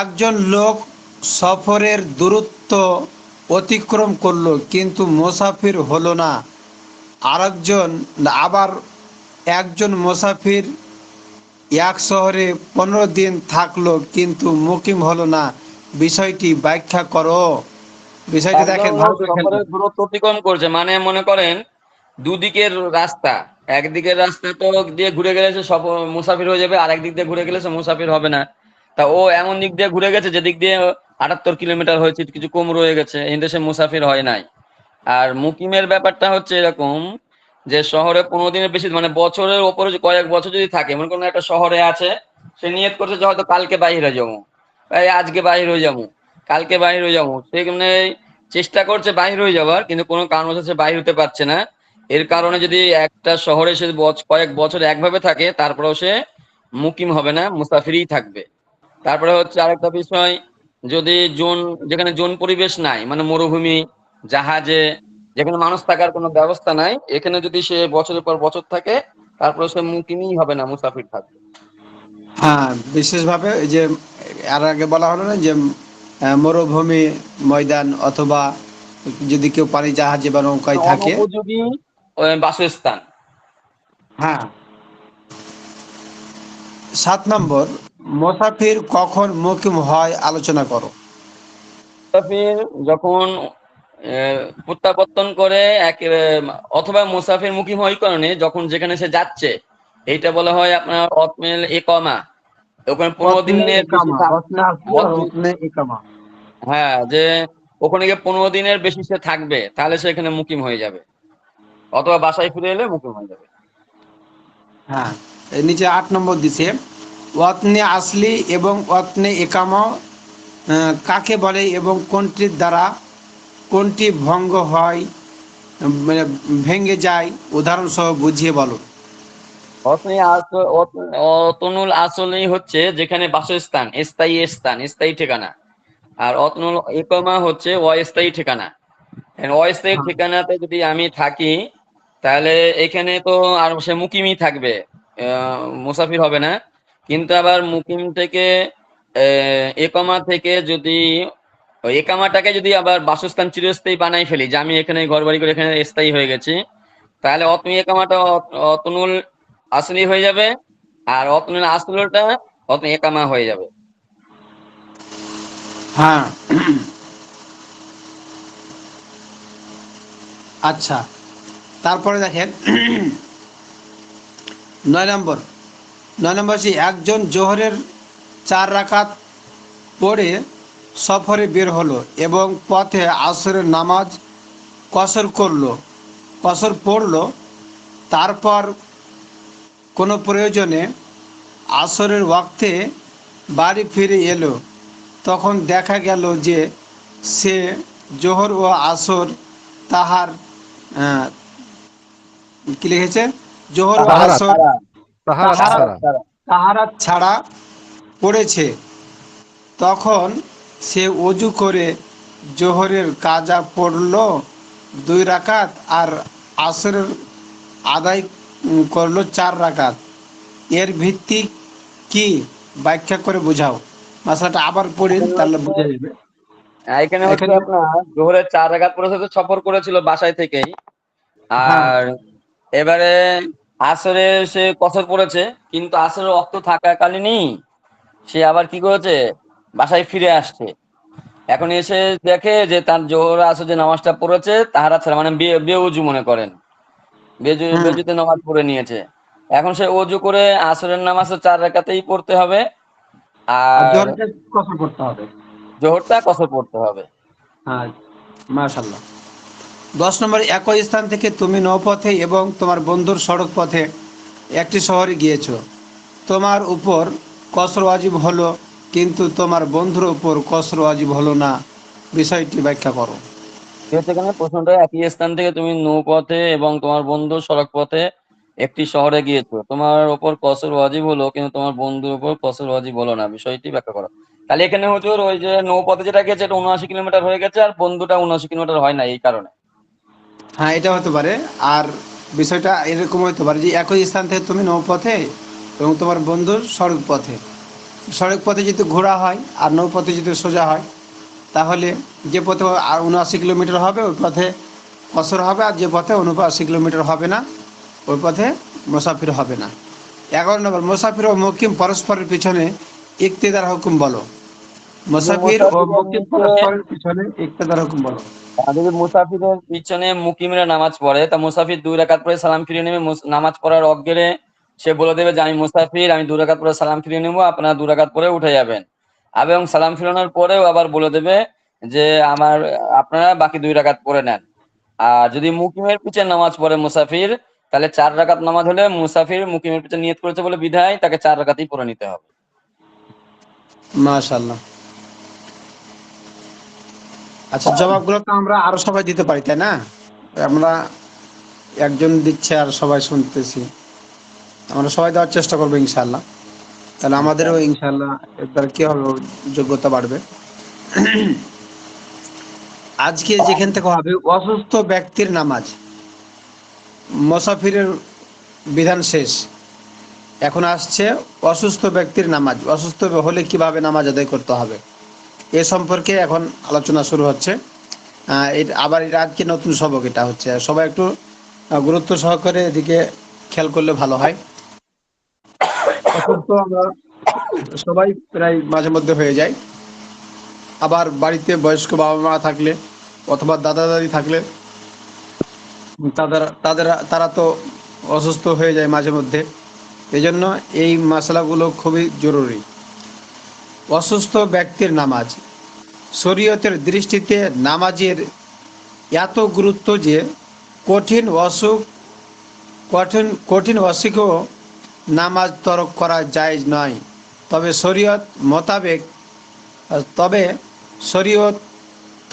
একজন লোক সফরের দূরত্ব অতিক্রম করলো কিন্তু মুসাফির হলো না। আরেকজন আবার একজন মুসাফির এক শহরে 15 দিন থাকলো কিন্তু মুকিম হলো না। বিষয়টি ব্যাখ্যা করো। বিষয়টি একজন দেখেন লোক ভালো করে খেয়াল সফরের করুন। দূরত্ব অতিক্রম করছে, মানে মনে করেন দুদিকের রাস্তা, একদিকের রাস্তা তো দিয়ে ঘুরে গেলে সে মুসাফির হয়ে যাবে, আর একদিক দিয়ে ঘুরে গেলে সে মুসাফির হবে না। তা ও এমন দিক দিয়ে ঘুরে গেছে যে দিক দিয়ে 78 কিলোমিটার হয়েছে, কিছু কম রয়ে গেছে, এই দেশে মুসাফির হয় নাই। আর মুকিমের ব্যাপারটা হচ্ছে এরকম যে শহরে 15 দিনের বেশি, মানে বছরের ওপরে যে কয়েক বছর যদি থাকে, মনে করেন একটা শহরে আছে, সে নিয়ত করছে যে হয়তো কালকে বাইরে যাবো, এই আজকে বাইরে হয়ে যাবো, কালকে বাইরে হয়ে যাবো, সেখানে চেষ্টা করছে বাইরে হয়ে যাওয়ার, কিন্তু কোনো কারণবশত সে বাইরে হতে পারছে না। এর কারণে যদি একটা শহরে সে কয়েক বছর একভাবে থাকে, তারপরেও সে মুকিম হবে না, মুসাফিরই থাকবে। তারপরে হচ্ছে আরেকটা বিষয়, যদি যেখানে জন পরিবেশ নাই, মানে মরুভূমি, জাহাজে, যেখানে মানুষ থাকার কোনো ব্যবস্থা নাই, এখানে যদি সে বছরের পর বছর থাকে, তারপরে সে মুকিমই হবে না, মুসাফির থাকবে। হ্যাঁ, বিশেষভাবে এই যে আর আগে বলা হলো না যে মরুভূমি ময়দান অথবা যদি কেউ পানি জাহাজে বা নৌকায় থাকে। অনুপযোগী বাসস্থান। হ্যাঁ। 7 নম্বর, মুসাফির কখন মুকিম হয় আলোচনা করো। মুসাফির যখন প্রত্যাবর্তন করে অথবা মুসাফির মুকিম হয় এই কারণে, যখন যেখানে সে যাচ্ছে, এইটা বলা হয় আপনার অতমেল একামা, ওখানে 15 রত্নে দিনের বেশি একামা, রত্নে আসলে রত্নে একামা। হ্যাঁ, যে ওখানে গিয়ে 15 দিনের বেশি সে থাকবে, তাহলে সে এখানে মুকিম হয়ে যাবে, অথবা বাসায় ফিরে এলে মুকিম হয়ে যাবে। হ্যাঁ, এর নিচে 8 নম্বর দিছে, ওয়াতনে আসলি এবং ওয়াতনে একামা কাকে বলে এবং কোনটির দ্বারা কোনটি ভঙ্গ হয়, মানে ভেঙে যায়, উদাহরণ সহ বুঝিয়ে বলো। অতনুল আসলেই হচ্ছে যেখানে বাসস্থান, স্থায়ী ঠিকানা। আর অতনুল ইকামা হচ্ছে অস্থায়ী ঠিকানা। অস্থায়ী হ্যাঁ। ঠিকানাতে যদি আমি থাকি, তাহলে এখানে তো আর সে মুকিমই থাকবে, মুসাফির হবে না। কিন্তু আবার মুকিম থেকে একামা থেকে যদি ওই একামাটাকে যদি আবার বাসস্থান চিরস্থায়ী বানাই ফেলি, যে আমি এখানে ঘর বাড়ি করে এখানে স্থায়ী হয়ে গেছি, তাহলে অতনুল একামাটা অতনুল আসলি হয়ে যাবে, আর অতনুল আসলটা অতনুল একামা হয়ে যাবে। হ্যাঁ। আচ্ছা, তারপরে দেখেন 9 নম্বর। 9 নম্বর হচ্ছে একজন জোহরের 4 রাকাত পড়ে সফরে বের হলো এবং পথে আসরের নামাজ কসর করলো, কসর পড়লো। তারপর কোনো প্রয়োজনে আসরের ওয়াক্তে বাড়ি ফিরে এলো, তখন দেখা গেল যে সে জোহর ও আসর তাহার আহ, কি লিখেছে, জোহর ও তাহারাত আসর তাহারাত তাহারাত ছাড়া। তাহারাত ছাড়া পড়েছে। তখন সে অজু করে জোহরের কাজা পড়ল 2 রাকাত আর আসরের আদায় করলো 4 রাকাত। এর ভিত্তি কি ব্যাখ্যা করে বোঝাও। মাসালাটা আবার পড়েন এখানে তাহলে হচ্ছে বোঝা যাবে। এখানে হচ্ছে এখানে আপনার জোহরের 4 রাকাত পড়েছে, তো সফর করেছিল বাসায় থেকেই। হ্যাঁ, আর এবারে আসরে সে কসর পড়েছে, কিন্তু আসরের রক্ত থাকাকালীনই সে আবার কি করেছে, বাসায় ফিরে আসছে। এখন এসে দেখে যে তার জোহর আসর যে নামাজটা পড়েছে তাহারা ছাড়া, মানে বেউজু মনে করেন, হুম। বেজুতে নামাজ পড়ে নিয়েছে। এখন সে অজু করে আসরের নামাজ তো 4 রাকাতেই পড়তে হবে, আর আর জোহরকে কসর করতে হবে। জোহরটা কসর পড়তে হবে। হ্যাঁ, মাশাল্লাহ। 10 নম্বর, একই স্থান থেকে তুমি নৌপথে এবং তোমার বন্ধুর সড়ক পথে একটি শহরে গিয়েছো। তোমার উপর কসর ওয়াজিব হলো, কিন্তু তোমার বন্ধুর উপর কসর ওয়াজিব হলো না, বিষয়টি ব্যাখ্যা করো। সেখানে প্রশ্নটা, একই স্থান থেকে তুমি নৌপথে এবং তোমার বন্ধু সড়ক পথে একটি শহরে গিয়েছো, তোমার উপর কসর ওয়াজিব হলো কিন্তু তোমার বন্ধুর উপর কসর ওয়াজিব হলো না, বিষয়টি ব্যাখ্যা করো। তাহলে এখানে হুজুর ওই যে নৌপথে যেটা গেছে এটা 79 কিলোমিটার হয়ে গেছে, আর বন্ধুটা 79 কিলোমিটার হয় না, এই কারণে। হ্যাঁ, এটা হতে পারে। আর বিষয়টা এরকম হতে পারে যে একই স্থান থেকে তুমি নৌপথে এবং তোমার বন্ধুর সড়ক পথে, সড়ক পথে যদি ঘোরা হয় আর নৌপথে যদি সোজা হয়, তাহলে যে পথে 79 কিলোমিটার হবে ওই পথে কসর হবে, আর যে পথে 79 কিলোমিটার হবে না ওই পথে মুসাফির হবে না। 11 নম্বর, মুসাফির ও মুকিম পরস্পরের পিছনে ইক্তেদার হুকুম বলো। মুসাফির ও মুসাফিরের মুকিম নিচে পরস্পরের পিছনে ইক্তেদার হুকুম বলো। যদি মুসাফিরের পিছনে মুকিমরা নামাজ পড়ে, তা মুসাফির 2 রাকাত পরে সালাম ফিরিয়ে নেবে, নামাজ পড়ার অগ্রে সে বলে দেবে যে আমি মুসাফির, আমি 2 রাকাত পরে সালাম ফিরিয়ে নেবো, আপনারা 2 রাকাত পরে উঠে যাবেন। এবং সালাম ফিরানোর পরেও আবার বলে দেবে যে আপনারা বাকি 2 রাকাত পড়ে নেন। আর যদি মুকিমের পিছে নামাজ পড়ে মুসাফির, তাহলে 4 রাকাত নামাজ হলে মুসাফির মুকিমের পিছে নিয়ত করেছে বলে বিধায় তাকে 4 রাকাতই পড়ে নিতে হবে। মাশাআল্লাহ। আচ্ছা, জবাবগুলো তো আমরা আরো সবাই দিতে পারি, তাই না? আমরা একজন দিচ্ছে আর সবাই শুনতেছি, আমরা সবাই দেওয়ার চেষ্টা করবো ইনশাআল্লাহ। তাহলে আমাদেরও ইনশাআল্লাহ এবার কি হবে, যোগ্যতা বাড়বে। আজকে যেখান থেকে হবে অসুস্থ ব্যক্তির নামাজ, মুসাফিরের বিধান শেষ, এখন আসছে অসুস্থ ব্যক্তির নামাজ। অসুস্থ হলে কিভাবে নামাজ আদায় করতে হবে এ সম্পর্কে এখন আলোচনা শুরু হচ্ছে। আবার এটা আজকে নতুন সবক, এটা হচ্ছে, সবাই একটু গুরুত্ব সহকারে এদিকে খেয়াল করলে ভালো হয়। অসুস্থ আমরা সবাই প্রায় মাঝে মধ্যে হয়ে যায়। আবার বাড়িতে বয়স্ক বাবা মা থাকলে অথবা দাদা দাদি থাকলে তারা তো অসুস্থ হয়ে যায় মাঝে মধ্যে। এই জন্য এই মশলাগুলো খুবই জরুরি। অসুস্থ ব্যক্তির নামাজ, শরীয়তের দৃষ্টিতে নামাজের এত গুরুত্ব যে কঠিন অসুখ কঠিন অসুখেও নামাজ তরক করা জায়েজ নয়। তবে শরীয়ত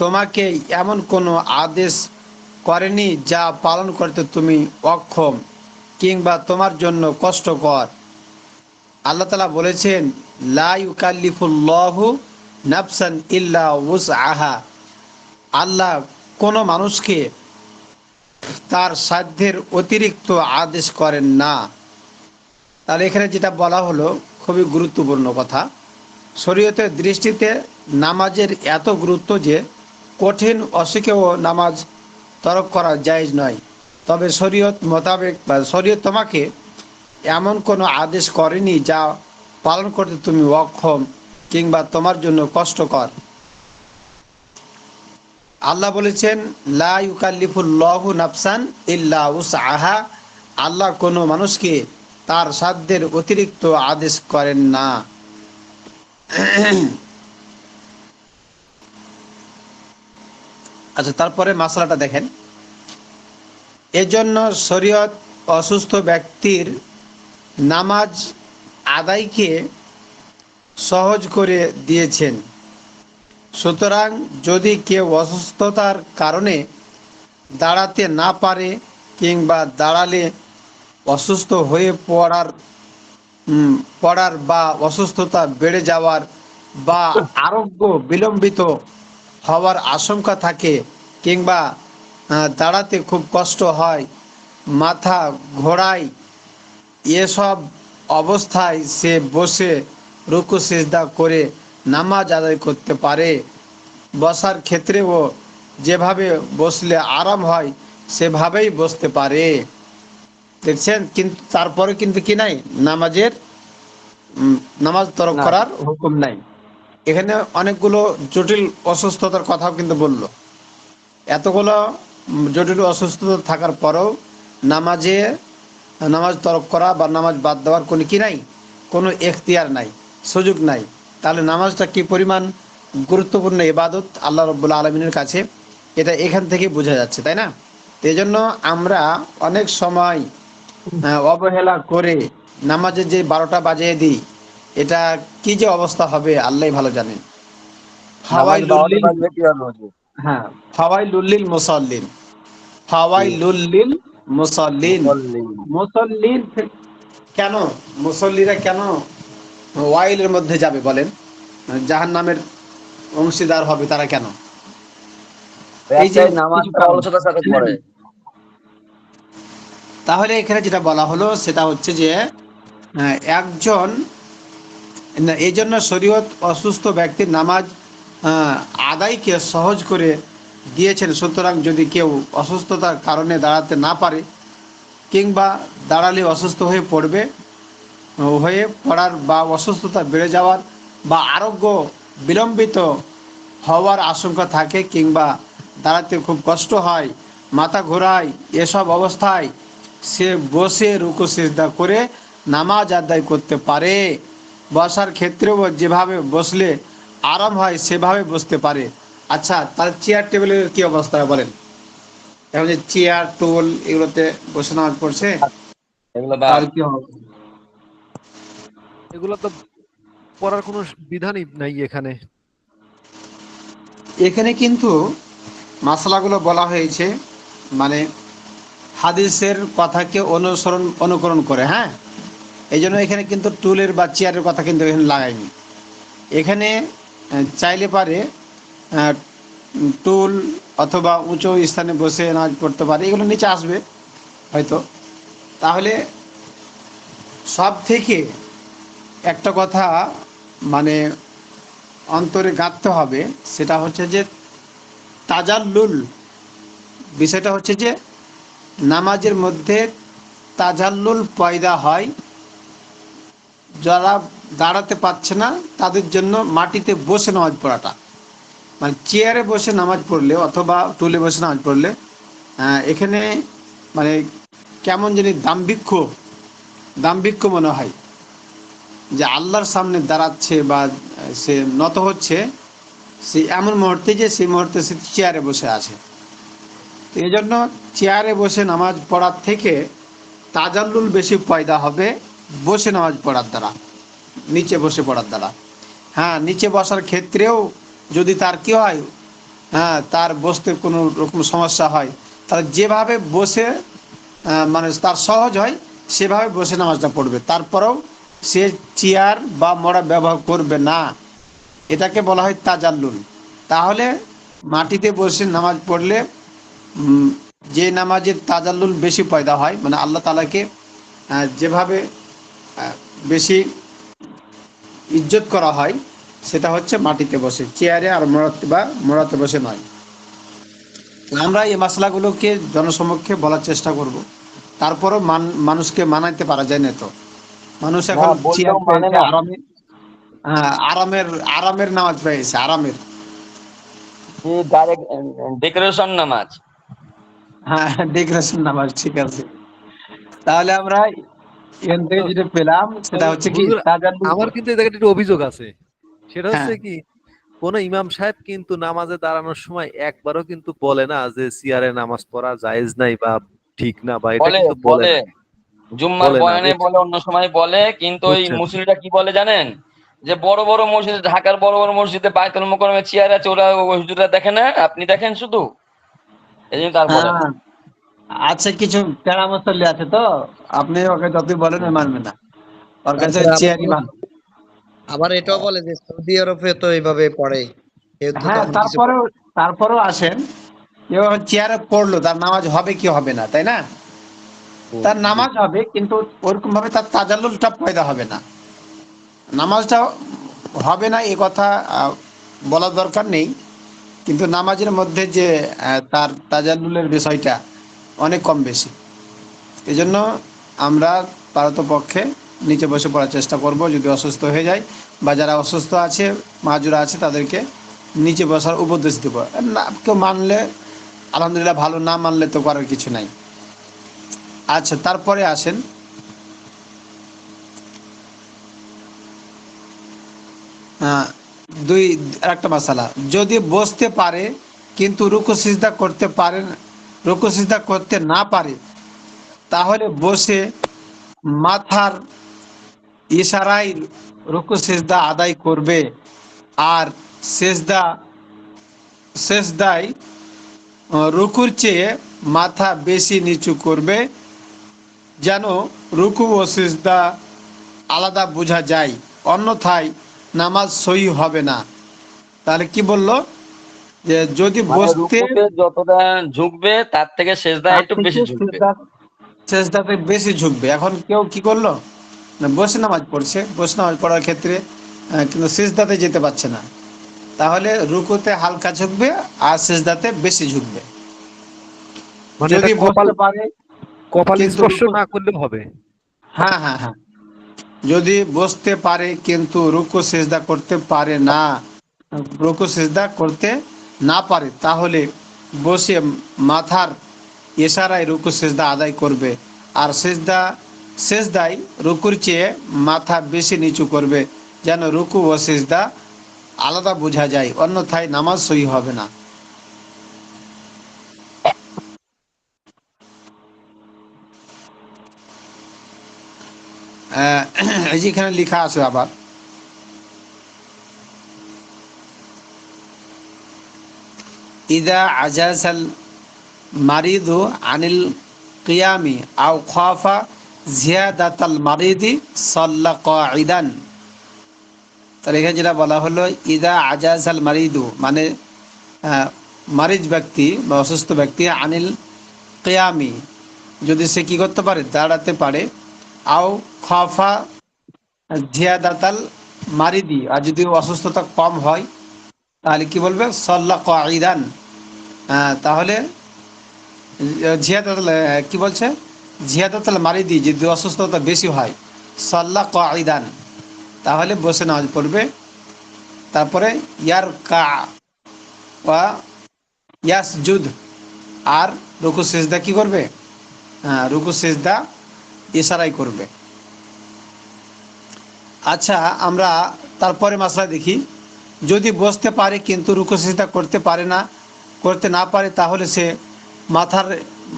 তোমাকে এমন কোনো আদেশ করেনি যা পালন করতে তুমি অক্ষম কিংবা তোমার জন্য কষ্টকর। আল্লাহ তাআলা বলেছেন, লা ইউকাল্লিফুল্লাহু নাফসান ইল্লা উসআহা। আল্লাহ কোনো মানুষকে তার সাধ্যের অতিরিক্ত আদেশ করেন না। তাহলে এখানে যেটা বলা হলো খুবই গুরুত্বপূর্ণ কথা। শরীয়তের দৃষ্টিতে নামাজের এত গুরুত্ব যে কঠিন অসুখেও নামাজ তরক করা জায়েজ নয়। তবে শরীয়ত তোমাকে এমন কোনো আদেশ করেনি যা পালন করতে তুমি অক্ষম কিংবা তোমার জন্য কষ্টকর। আল্লাহ বলেছেন, লা ইউকাল্লিফুল্লাহু নাফসান ইল্লা উসআহা। আল্লাহ কোনো মানুষকে তার সাধ্যের অতিরিক্ত আদেশ করেন না। আচ্ছা, তারপরে মাসলাটা দেখেন। এজন্য শরীয়ত অসুস্থ ব্যক্তির নামাজ আদায়কে সহজ করে দিয়েছেন। সুতরাং যদি কেউ অসুস্থতার কারণে দাঁড়াতে না পারে কিংবা দাঁড়ালে অসুস্থ হয়ে পড়ার বা অসুস্থতা বেড়ে যাওয়ার বা আরোগ্য বিলম্বিত হওয়ার আশঙ্কা থাকে কিংবা দাঁড়াতে খুব কষ্ট হয়, মাথা ঘোরায়, এসব অবস্থায় সে বসে রুকু সিজদা করে নামাজ আদায় করতে পারে। বসার ক্ষেত্রেও যেভাবে বসলে আরাম হয় সেভাবেই বসতে পারে। দেখছেন, কিন্তু তারপরে কিন্তু কি নাই, নামাজ তরক না, করার হুকুম নাই। এখানে অনেকগুলো জটিল অসুস্থতার কথাও কিন্তু বলল। এতগুলো জটিল অসুস্থতা থাকার পরেও নামাজ তরক করা বা নামাজ বাদ দেওয়ার কোনো কি নাই, কোনো এখতিয়ার নাই, সুযোগ নাই। তাহলে নামাজটা কি পরিমাণ গুরুত্বপূর্ণ ইবাদত আল্লাহ রাব্বুল আলামিনের কাছে, এটা এখান থেকে বোঝা যাচ্ছে, তাই না? এই জন্য আমরা অনেক সময় অবহেলা করে নামাজের যে 12টা বাজিয়ে দিই, এটা কি যে অবস্থা হবে আল্লাহ ভালো জানেন। নামাজ 12টা ফাওয়াইলুল বাজলে কি হবে হুজুর? হ্যাঁ, ফাওয়াইলুল মুসাল্লিন, ফাওয়াইলুল মুসাল্লিন। মুসল্লি। মুসল্লির কেন, মুসল্লিরা কেন ওয়াইলের মধ্যে যাবে বলেন? জাহান্নামের অংশীদার হবে তারা কেন? এই যে একটাই নামাজ কিছু তারা কারণ। অলসতার সাথে পড়ে। তাহলে এখানে যেটা বলা হলো সেটা হচ্ছে যে একজন, এই জন্য শরীয়ত অসুস্থ ব্যক্তির নামাজ আদায়কে সহজ করে দিয়েছেন। সুতরাং যদি কেউ অসুস্থতার কারণে দাঁড়াতে না পারে কিংবা দাঁড়ালে অসুস্থ হয়ে পড়ার বা অসুস্থতা বেড়ে যাওয়ার বা আরোগ্য বিলম্বিত হওয়ার আশঙ্কা থাকে কিংবা দাঁড়াতে খুব কষ্ট হয়, মাথা ঘোরায়, এসব অবস্থায় সে বসে রুকু সিজদা করে নামাজ আদায় করতে পারে। বসার ক্ষেত্রেও যেভাবে বসলে আরাম হয় সেভাবে বসতে পারে। আচ্ছা, তার চেয়ার টেবিলের কি অবস্থা বলেন? এখন যে চেয়ার টেবিল এগুলোতে বসে নামাজ পড়ছে, এগুলো বাদ। তাহলে কি হবে? এগুলো তো পড়ার কোনো বিধানই নাই এখানে। এখানে কিন্তু মাসলাগুলো বলা হয়েছে মানে হাদিসের কথাকে অনুকরণ করে, হ্যাঁ। এই জন্য এখানে কিন্তু টুলের বা চেয়ারের কথা কিন্তু এখানে লাগায়নি। এখানে চাইলে পারে আহ, টুল অথবা উঁচু স্থানে বসে নামাজ পড়তে পারে, এগুলো নিচে আসবে হয়তো। তাহলে সব থেকে একটা কথা মানে অন্তরে গাঁথতে হবে, সেটা হচ্ছে যে তাজাল্লুল। বিষয়টা হচ্ছে যে নামাজের মধ্যে তাজাল্লুল পয়দা হয়, যারা দাঁড়াতে পারছে না তাদের জন্য মাটিতে বসে নামাজ পড়াটা, মানে চেয়ারে বসে নামাজ পড়লে অথবা টুলে বসে নামাজ পড়লে এখানে মানে কেমন জানি দাম্ভিক্য দাম্ভিক্য মনে হয়, যে আল্লাহর সামনে দাঁড়াচ্ছে বা সে নত হচ্ছে, সে এমন মুহূর্তে যে সেই মুহূর্তে সে চেয়ারে বসে আছে। তো এই জন্য চেয়ারে বসে নামাজ পড়ার থেকে তাজাল্লুল বেশি পয়দা হবে বসে নামাজ পড়ার দ্বারা, নিচে বসে পড়ার দ্বারা। হ্যাঁ, নিচে বসার ক্ষেত্রেও যদি তার কি হয়, হ্যাঁ, তার বসতে কোনো রকম সমস্যা হয়, তাহলে যেভাবে বসে মানে তার সহজ হয় সেভাবে বসে নামাজটা পড়বে, তারপরেও সে চেয়ার বা মোড়া ব্যবহার করবে না। এটাকে বলা হয় তাজাল্লুল। তাহলে মাটিতে বসে নামাজ পড়লে উম, যে নামাজের তাজাল্লুল বেশি পয়দা হয়, মানে আল্লাহ তাআলাকে যেভাবে বেশি ইজ্জত করা হয়, সেটা হচ্ছে মাটিতে বসে, চেয়ারে আর মোড়াতে বসে নয়। আমরা এই মশলাগুলোকে জনসমক্ষে বলার চেষ্টা করব। তারপরও মানুষকে মানাইতে পারা যায় না তো। মানুষ না, এখন চেয়ার বললেও মানে পেয়েছে না। আরামের, হ্যাঁ, আরামের নামাজ পেয়েছে, আরামের। যে ডাইরেক্ট ডেকোরেশন নামাজ। হ্যাঁ, ডেকোরেশন নামাজ, ঠিক আছে। তাহলে আমরা এখান থেকে তো যেটা পেলাম সেটা তবে হচ্ছে কি হুজুর, তাজাল্লুল। আমার কিন্তু এই জায়গাটা একটু অভিযোগ আছে। সেটা হ্যাঁ, হচ্ছে কি, কোন ইমাম সাহেব কিন্তু নামাজে দাঁড়ানোর সময় একবারও কিন্তু বলে না যে চেয়ারে নামাজ পড়া জায়েজ নাই বা ঠিক না, বা এটা বলে কিন্তু বলে বলে না। জুম্মার বলে না, বয়ানে বুঝছেন? বলে, অন্য সময় বলে, কিন্তু ওই বুঝছেন? মুসলিরা কি বলে জানেন? যে বড় বড় মসজিদে, ঢাকার বড় বড় মসজিদে বায়তুল মোকাররমে চেয়ার আছে, ওরা ওই হুজুররা দেখে না, আপনি দেখেন শুধু, এই জন্য তার বলে না। হ্যাঁ। আচ্ছা, কিছু তেরা মুসল্লি আছে তো, আপনি ওকে যতই বলেন ও মানবে না, ওর কাছে তারপরে আবার চেয়ারই ভালো। আবার এটাও বলে যে সৌদি আরবে তো এইভাবে পড়ে, কেউ তো হ্যাঁ, তেমন কিছু তারপরেও আসেন, কেউ চেয়ারে পড়লো, তার নামাজ হবে কি হবে না, তাই না? ও, তার জি। নামাজ হবে, কিন্তু ওরকম ভাবে তার তাজাল্লুলটা পয়দা হবে না, নামাজটা হবে না, এ কথা বলার দরকার নেই। কিন্তু নামাজের মধ্যে যে তার তাজাল্লুলের বিষয়টা অনেক কম বেশি। এই জন্য আমরা পারতপক্ষে নিচে বসে পড়ার চেষ্টা করব, যদি অসুস্থ হয়ে যায় বা যারা অসুস্থ আছে, মাজুরা আছে, তাদেরকে নিচে বসার উপদেশ দেব। না, কেউ মানলে আলহামদুলিল্লাহ ভালো, না মানলে তো করার কিছু নাই। আচ্ছা, তারপরে আসেন আহ, দুই একটা মাসালা, যদি বসতে পারে কিন্তু রুকু সিজদা করতে পারে, রুকু সিজদা করতে না পারে, তাহলে বসে মাথার ইশারায় রুকু সিজদা আদায় করবে। আর সেজদা সেজদায় রুকুর চেয়ে মাথা বেশি নিচু করবে, যেন রুকু ও সিজদা আলাদা বোঝা যায়, অন্যথায় নামাজ সহি হবে না। তাহলে কি বললো, যে যদি মানে বসতে, রুকুতে যতটা ঝুঁকবে তার থেকে সেজদা তার একটু থেকে বেশি ঝুঁকবে। সেজদাতে বেশি ঝুঁকবে। এখন কেউ কি করলো, না বসে নামাজ পড়ছে, বসে নামাজ পড়ার ক্ষেত্রে কিন্তু সিজদাতে যেতে পারছে না, তাহলে রুকুতে হালকা ঝুঁকবে আর সিজদাতে বেশি ঝুঁকবে। মানে এটা যদি কপাল, বসতে পারে কপাল কিন্তু স্পর্শ রুকু, না করলেও হবে। হ্যাঁ হ্যাঁ হ্যাঁ, যদি বসতে পারে কিন্তু রুকু সিজদা করতে পারে না, রুকু সিজদা করতে না পারে, তাহলে বসে মাথার ইশারায় রুকু সিজদা আদায় করবে। আর সেজদায় রুকুর চেয়ে মাথা বেশি নিচু করবে, যেন রুকু ও সিজদা আলাদা বোঝা যায়, অন্যথায় নামাজ সহি হবে না। এই যে এখানে লেখা আছে আবার, ইদা আজাজাল মারিদু আনিল কিয়ামি আও খাফা জিয়াদাতাল মারিদি সাল্লা কাঈদান। তাহলে এখানে যেটা বলা হলো, ইদা আজাজাল মারিদু মানে মারিজ ব্যক্তি বা অসুস্থ ব্যক্তি, আনিল কিয়ামি যদি সে কি করতে পারে, দাঁড়াতে পারে, আও খাফা জিয়াদাতাল মারিদি, আর যদি অসুস্থতা কম হয় তাহলে কি বলবে, সাল্লা কাঈদান। তাহলে জিয়াদাতাল কি বলছে, জিয়াদাতাল মারিদি যদি অসুস্থতা বেশি হয়, সাল্লা কাঈদান তাহলে বসে নামাজ পড়বে। তারপরে ইয়ার কা ওয়া ইয়াসজুদ, আর রুকু সিজদা কি করবে, রুকু সিজদা ইশারাই করবে। আচ্ছা, আমরা তারপরে মাসলা দেখি, যদি বসতে পারে কিন্তু রুকু সিজদা করতে না পারে, তাহলে সে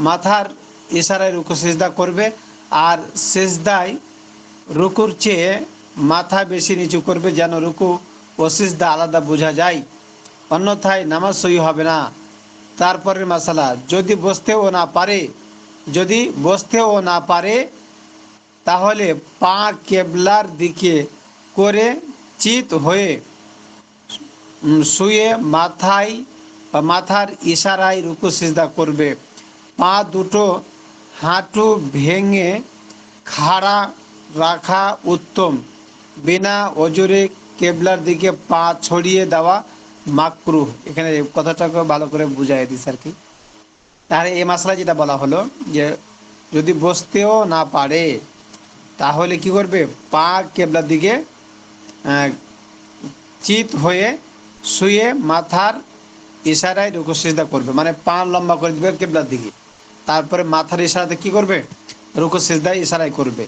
মাথার ইশারায় রুকু সিজদা করবে, আর সিজদায় রুকুর চেয়ে মাথা বেশি নিচু করবে, যেন রুকু ও সিজদা আলাদা বোঝা যায়, অন্যথায় নামাজ সহি হবে না। তারপরের মাসালা, যদি বসতেও না পারে তাহলে পা কেবলার দিকে করে চিত হয়ে শুয়ে মাথার ইশারায় রুকু সিজদা করবে। পা দুটো হাঁটু ভেঙে খাড়া রাখা উত্তম। বিনা ওজরে কেবলার দিকে পা ছড়িয়ে দেওয়া মাকরুহ। এখানে কথাটাকে ভালো করে বুঝাই দিস আর কি। তাহলে এই মাসলা যেটা বলা হলো, যে যদি বসতেও না পারে তাহলে কি করবে, পা কেবলার দিকে চিত হয়ে শুয়ে মাথার ইশারায় রুকু সিজদা করবে, মানে পা লম্বা করে দিবে কেবলার দিকে, তারপরে মাথার ইশারাতে কি করবে, রুকু সিজদায় ইশারায় করবে।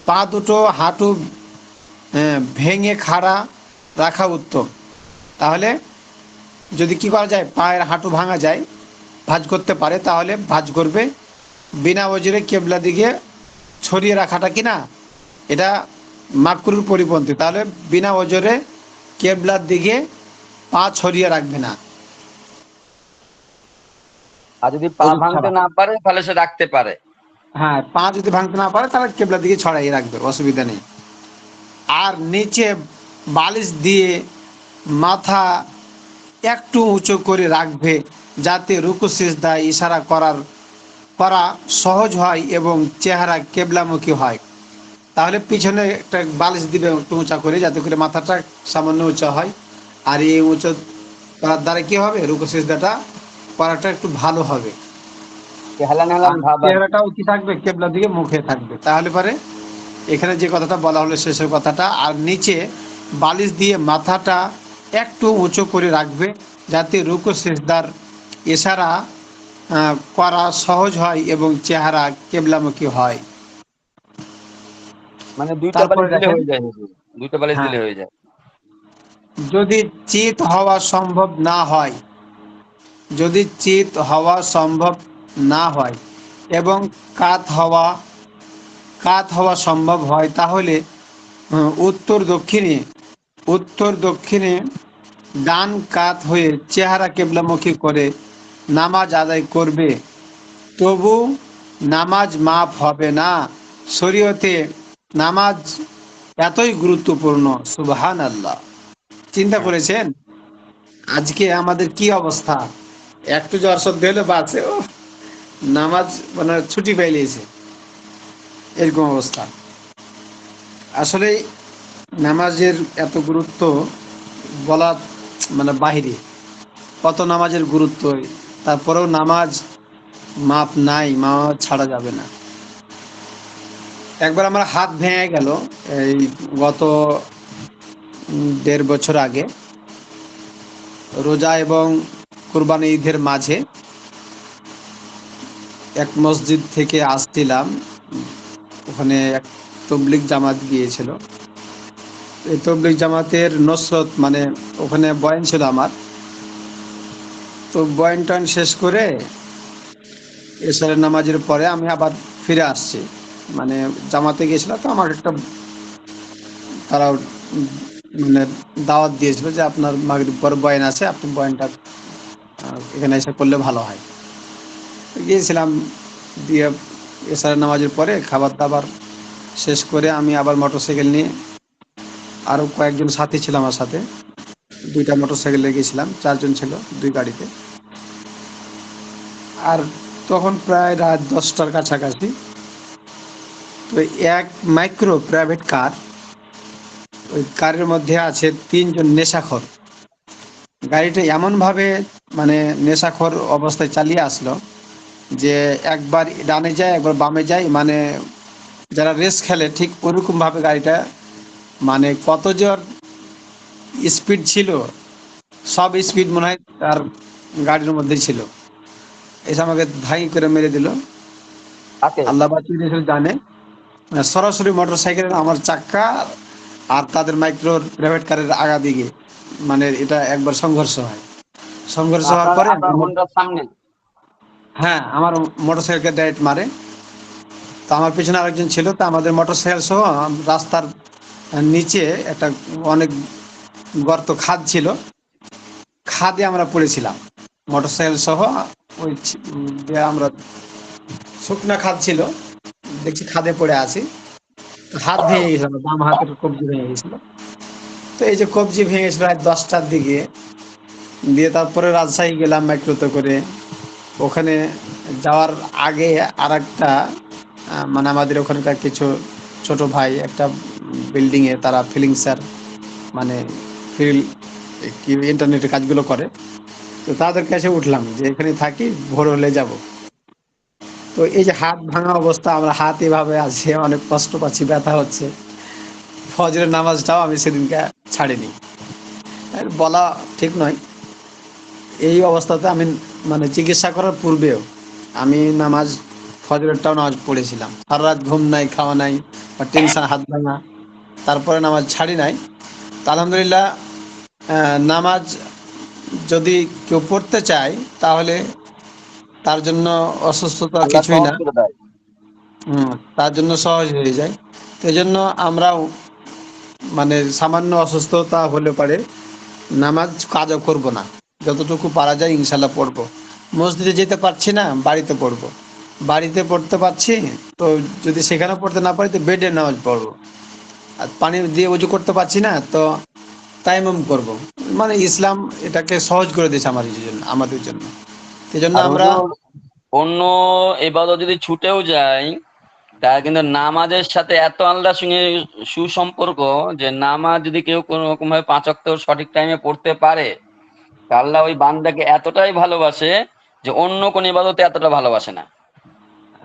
পা দুটো হাঁটু ভেঙে খাড়া রাখা উত্তম। তাহলে যদি কি করা যায়, পায়ের হাঁটু ভাঙা যায়, ভাঁজ করতে পারে, তাহলে ভাঁজ করবে। বিনা ওজরে কেবলা দিকে ছড়িয়ে রাখাটা কি না, এটা মাকরুর পরিপন্থী। তাহলে বিনা ওজরে কেবলার দিকে পা ছড়িয়ে রাখবে না। আর যদি পা অজু ভাঙতে ছাড়া, না পারে তাহলে সে রাখতে পারে। হ্যাঁ, পা যদি ভাঙতে না পারে তাহলে কেবলার দিকে ছড়াই রাখবে, অসুবিধা নেই। আর নিচে বালিশ দিয়ে মাথা একটু উঁচু করে রাখবে, যাতে রুকু সিজদা ইশারা করা সহজ হয় এবং চেহারা কেবলামুখী হয়। তাহলে পিছনে একটা বালিশ দিবে একটু উঁচা করে, যাতে করে মাথাটা সামান্য উঁচা হয়। আর এই উঁচু করার দ্বারা কি হবে, রুকু সিজদাটা করাটা একটু ভালো হবে। হেলান হেলান আর ভাব আর কি। চেহারাটাও কি থাকবে, কেবলার দিকে মুখে থাকবে। তাহলে পরে এখানে যে কথাটা বলা হলো শেষের কথাটা, আর নিচে বালিশ দিয়ে মাথাটা একটু উঁচু করে রাখবে, যাতে রুকু সিজদার ইশারা করা সহজ হয় এবং চেহারা কেবলামুখী হয়। মানে দুইটা তারপরে বালিশ দিলে দেখেন, হয়ে যায় হুজুর, দুইটা বালিশ হ্যাঁ, দিলে হয়ে যায়। যদি চিত হওয়া সম্ভব না হয়, যদি চিত হওয়া সম্ভব না হয় এবং কাত হওয়া সম্ভব হয়, তাহলে উত্তর দক্ষিণে ডান কাত হয়ে চেহারা কেবলামুখী করে নামাজ আদায় করবে। তবু নামাজ মাফ হবে না। শরীয়তে নামাজ এতই গুরুত্বপূর্ণ, সুবহানাল্লাহ। চিন্তা করেছেন আজকে আমাদের কি অবস্থা, একটু জ্বর সর্দি হলে বাঁচে, ও নামাজ মানে ছুটি পাইলেছে, এরকম অবস্থা। আসলে নামাজের এত গুরুত্ব বলা মানে বাহিরে, কত নামাজের গুরুত্ব, তারপরেও নামাজ মাপ নাই, নামাজ ছাড়া যাবে না। একবার আমার হাত ভেঙে গেল, এই গত 1.5 বছর আগে, রোজা এবং কুরবানি ঈদের মাঝে এক মসজিদ থেকে আসছিলাম, ওখানে এক তবলিগ জামাত গিয়েছিল। এই তবলিগ জামাতের নসরত মানে ওখানে বয়ান ছিল আমার। তো বয়ান টয়ান শেষ করে এশারের নামাজের পরে আমি আবার ফিরে আসছি। মানে জামাতে গিয়েছিলাম, তো আমার একটা তারা মানে দাওয়াত দিয়েছিল যে আপনার মাগরিব পরে বয়ান আছে, আপনি বয়ানটা এখানে এসে করলে ভালো হয়। তো গিয়েছিলাম, দিয়ে এশারের নামাজের পরে খাবার দাবার শেষ করে আমি আবার মোটরসাইকেল নিয়ে, আরও কয়েকজন সাথী ছিল আমার সাথে, দুইটা মোটরসাইকেলে গেছিলাম, 4 জন ছিল 2 গাড়িতে। আর তখন প্রায় রাত 10টার কাছাকাছি। তো এক মাইক্রো প্রাইভেট কার, ওই কারের মধ্যে আছে 3 জন নেশাখোর। গাড়িটা এমনভাবে মানে নেশাখোর অবস্থায় চালিয়ে আসলো যে একবার ডানে যায় একবার বামে যায়, মানে যারা রেস খেলে ঠিক ওরকম ভাবে গাড়িটা, মানে কত জোর স্পিড ছিল, সব স্পিড মনে হয় তার গাড়ির মধ্যে ছিল। এসে আমাকে ধাই করে মেরে দিল। আছে আল্লাহ বাঁচিয়ে দিয়েছিল জানে। সরাসরি মোটর সাইকেলের আমার চাক্কা আর তাদের মাইক্রো প্রাইভেট কারের আগা দিকে, মানে এটা একবার সংঘর্ষ হয়। সংঘর্ষ হওয়ার আপনার পরে আপনার কোনটার সামনে? হ্যাঁ, আমার মোটর সাইকেলকে ডাইরেক্ট মারে। তো আমার পিছনে আরেকজন ছিল, তো আমাদের মোটর সাইকেল সহ রাস্তার নিচে একটা অনেক গর্ত খাদ ছিল, খাদে আমরা পড়েছিলাম মোটর সাইকেল সহ। ওই যে আমরা শুকনা খাদ ছিল, দেখছি খাদে পড়ে আছি। তো হাত ভেঙে গেছিল, আমার বাম হাতের কবজি ভেঙে গেছিল। তো এই যে কবজি ভেঙেছিল রাত 10টার দিকে, দিয়ে তারপরে রাজশাহী গেলাম মাইক্রোতে করে। ওখানে যাওয়ার আগে আর একটা মানে আমাদের ওখানকার কিছু ছোট ভাই একটা বিল্ডিংয়ে তারা ফিলিংসার মানে ফিল কি ইন্টারনেটের কাজগুলো করে। তো তাদের কাছে উঠলাম যে এখানে থাকি, ভোর হলে যাব। তো এই যে হাত ভাঙা অবস্থা, আমরা হাত এভাবে আছে, অনেক কষ্ট পাচ্ছি, ব্যথা হচ্ছে। ফজরের নামাজটাও আমি সেদিনকে ছাড়িনি। আর বলা ঠিক নয়, এই অবস্থাতে আমি মানে চিকিৎসা করার পূর্বেও আমি নামাজ, ফজরেরটাও নামাজ পড়েছিলাম। সারা রাত ঘুম নাই, খাওয়া নাই, বা টেনশন, হাত ভাঙা, তারপরে নামাজ ছাড়ি নাই। তা আলহামদুলিল্লাহ। নামাজ যদি কেউ পড়তে চায় তাহলে তার জন্য অসুস্থতা আল্লাহ কিছুই সহজ না। করে দেয়। তার জন্য সহজ হয়ে যায়। তো এই জন্য আমরাও মানে সামান্য অসুস্থতা হলে পারে নামাজ কাজও করব না, যতটুকু পারা যায় ইনশাল্লাহ পড়বো। মসজিদে যেতে পারছি না, বাড়িতে পড়বো। বাড়িতে পড়তে পারছি, তো যদি সেখানে পড়তে না পারি তো বেডে নামাজ পড়বো। আর পানি দিয়ে উজু করতে পারছি না, তো তায়াম্মুম করব। মানে ইসলাম এটাকে সহজ করে দিয়েছে আমাদের জন্য। এই জন্য আর আমরা হুজুর, অন্য এবাদত যদি ছুটেও যায়, তা কিন্তু নামাজের সাথে এত আল্লাহর সঙ্গে সুসম্পর্ক, যে নামাজ যদি কেউ কোনো রকম ভাবে 5 ওয়াক্ত সঠিক টাইমে পড়তে পারে, তা আল্লাহ ওই বান্দাকে এতটাই ভালোবাসে যে অন্য কোন ইবাদতে এতটা ভালোবাসে না।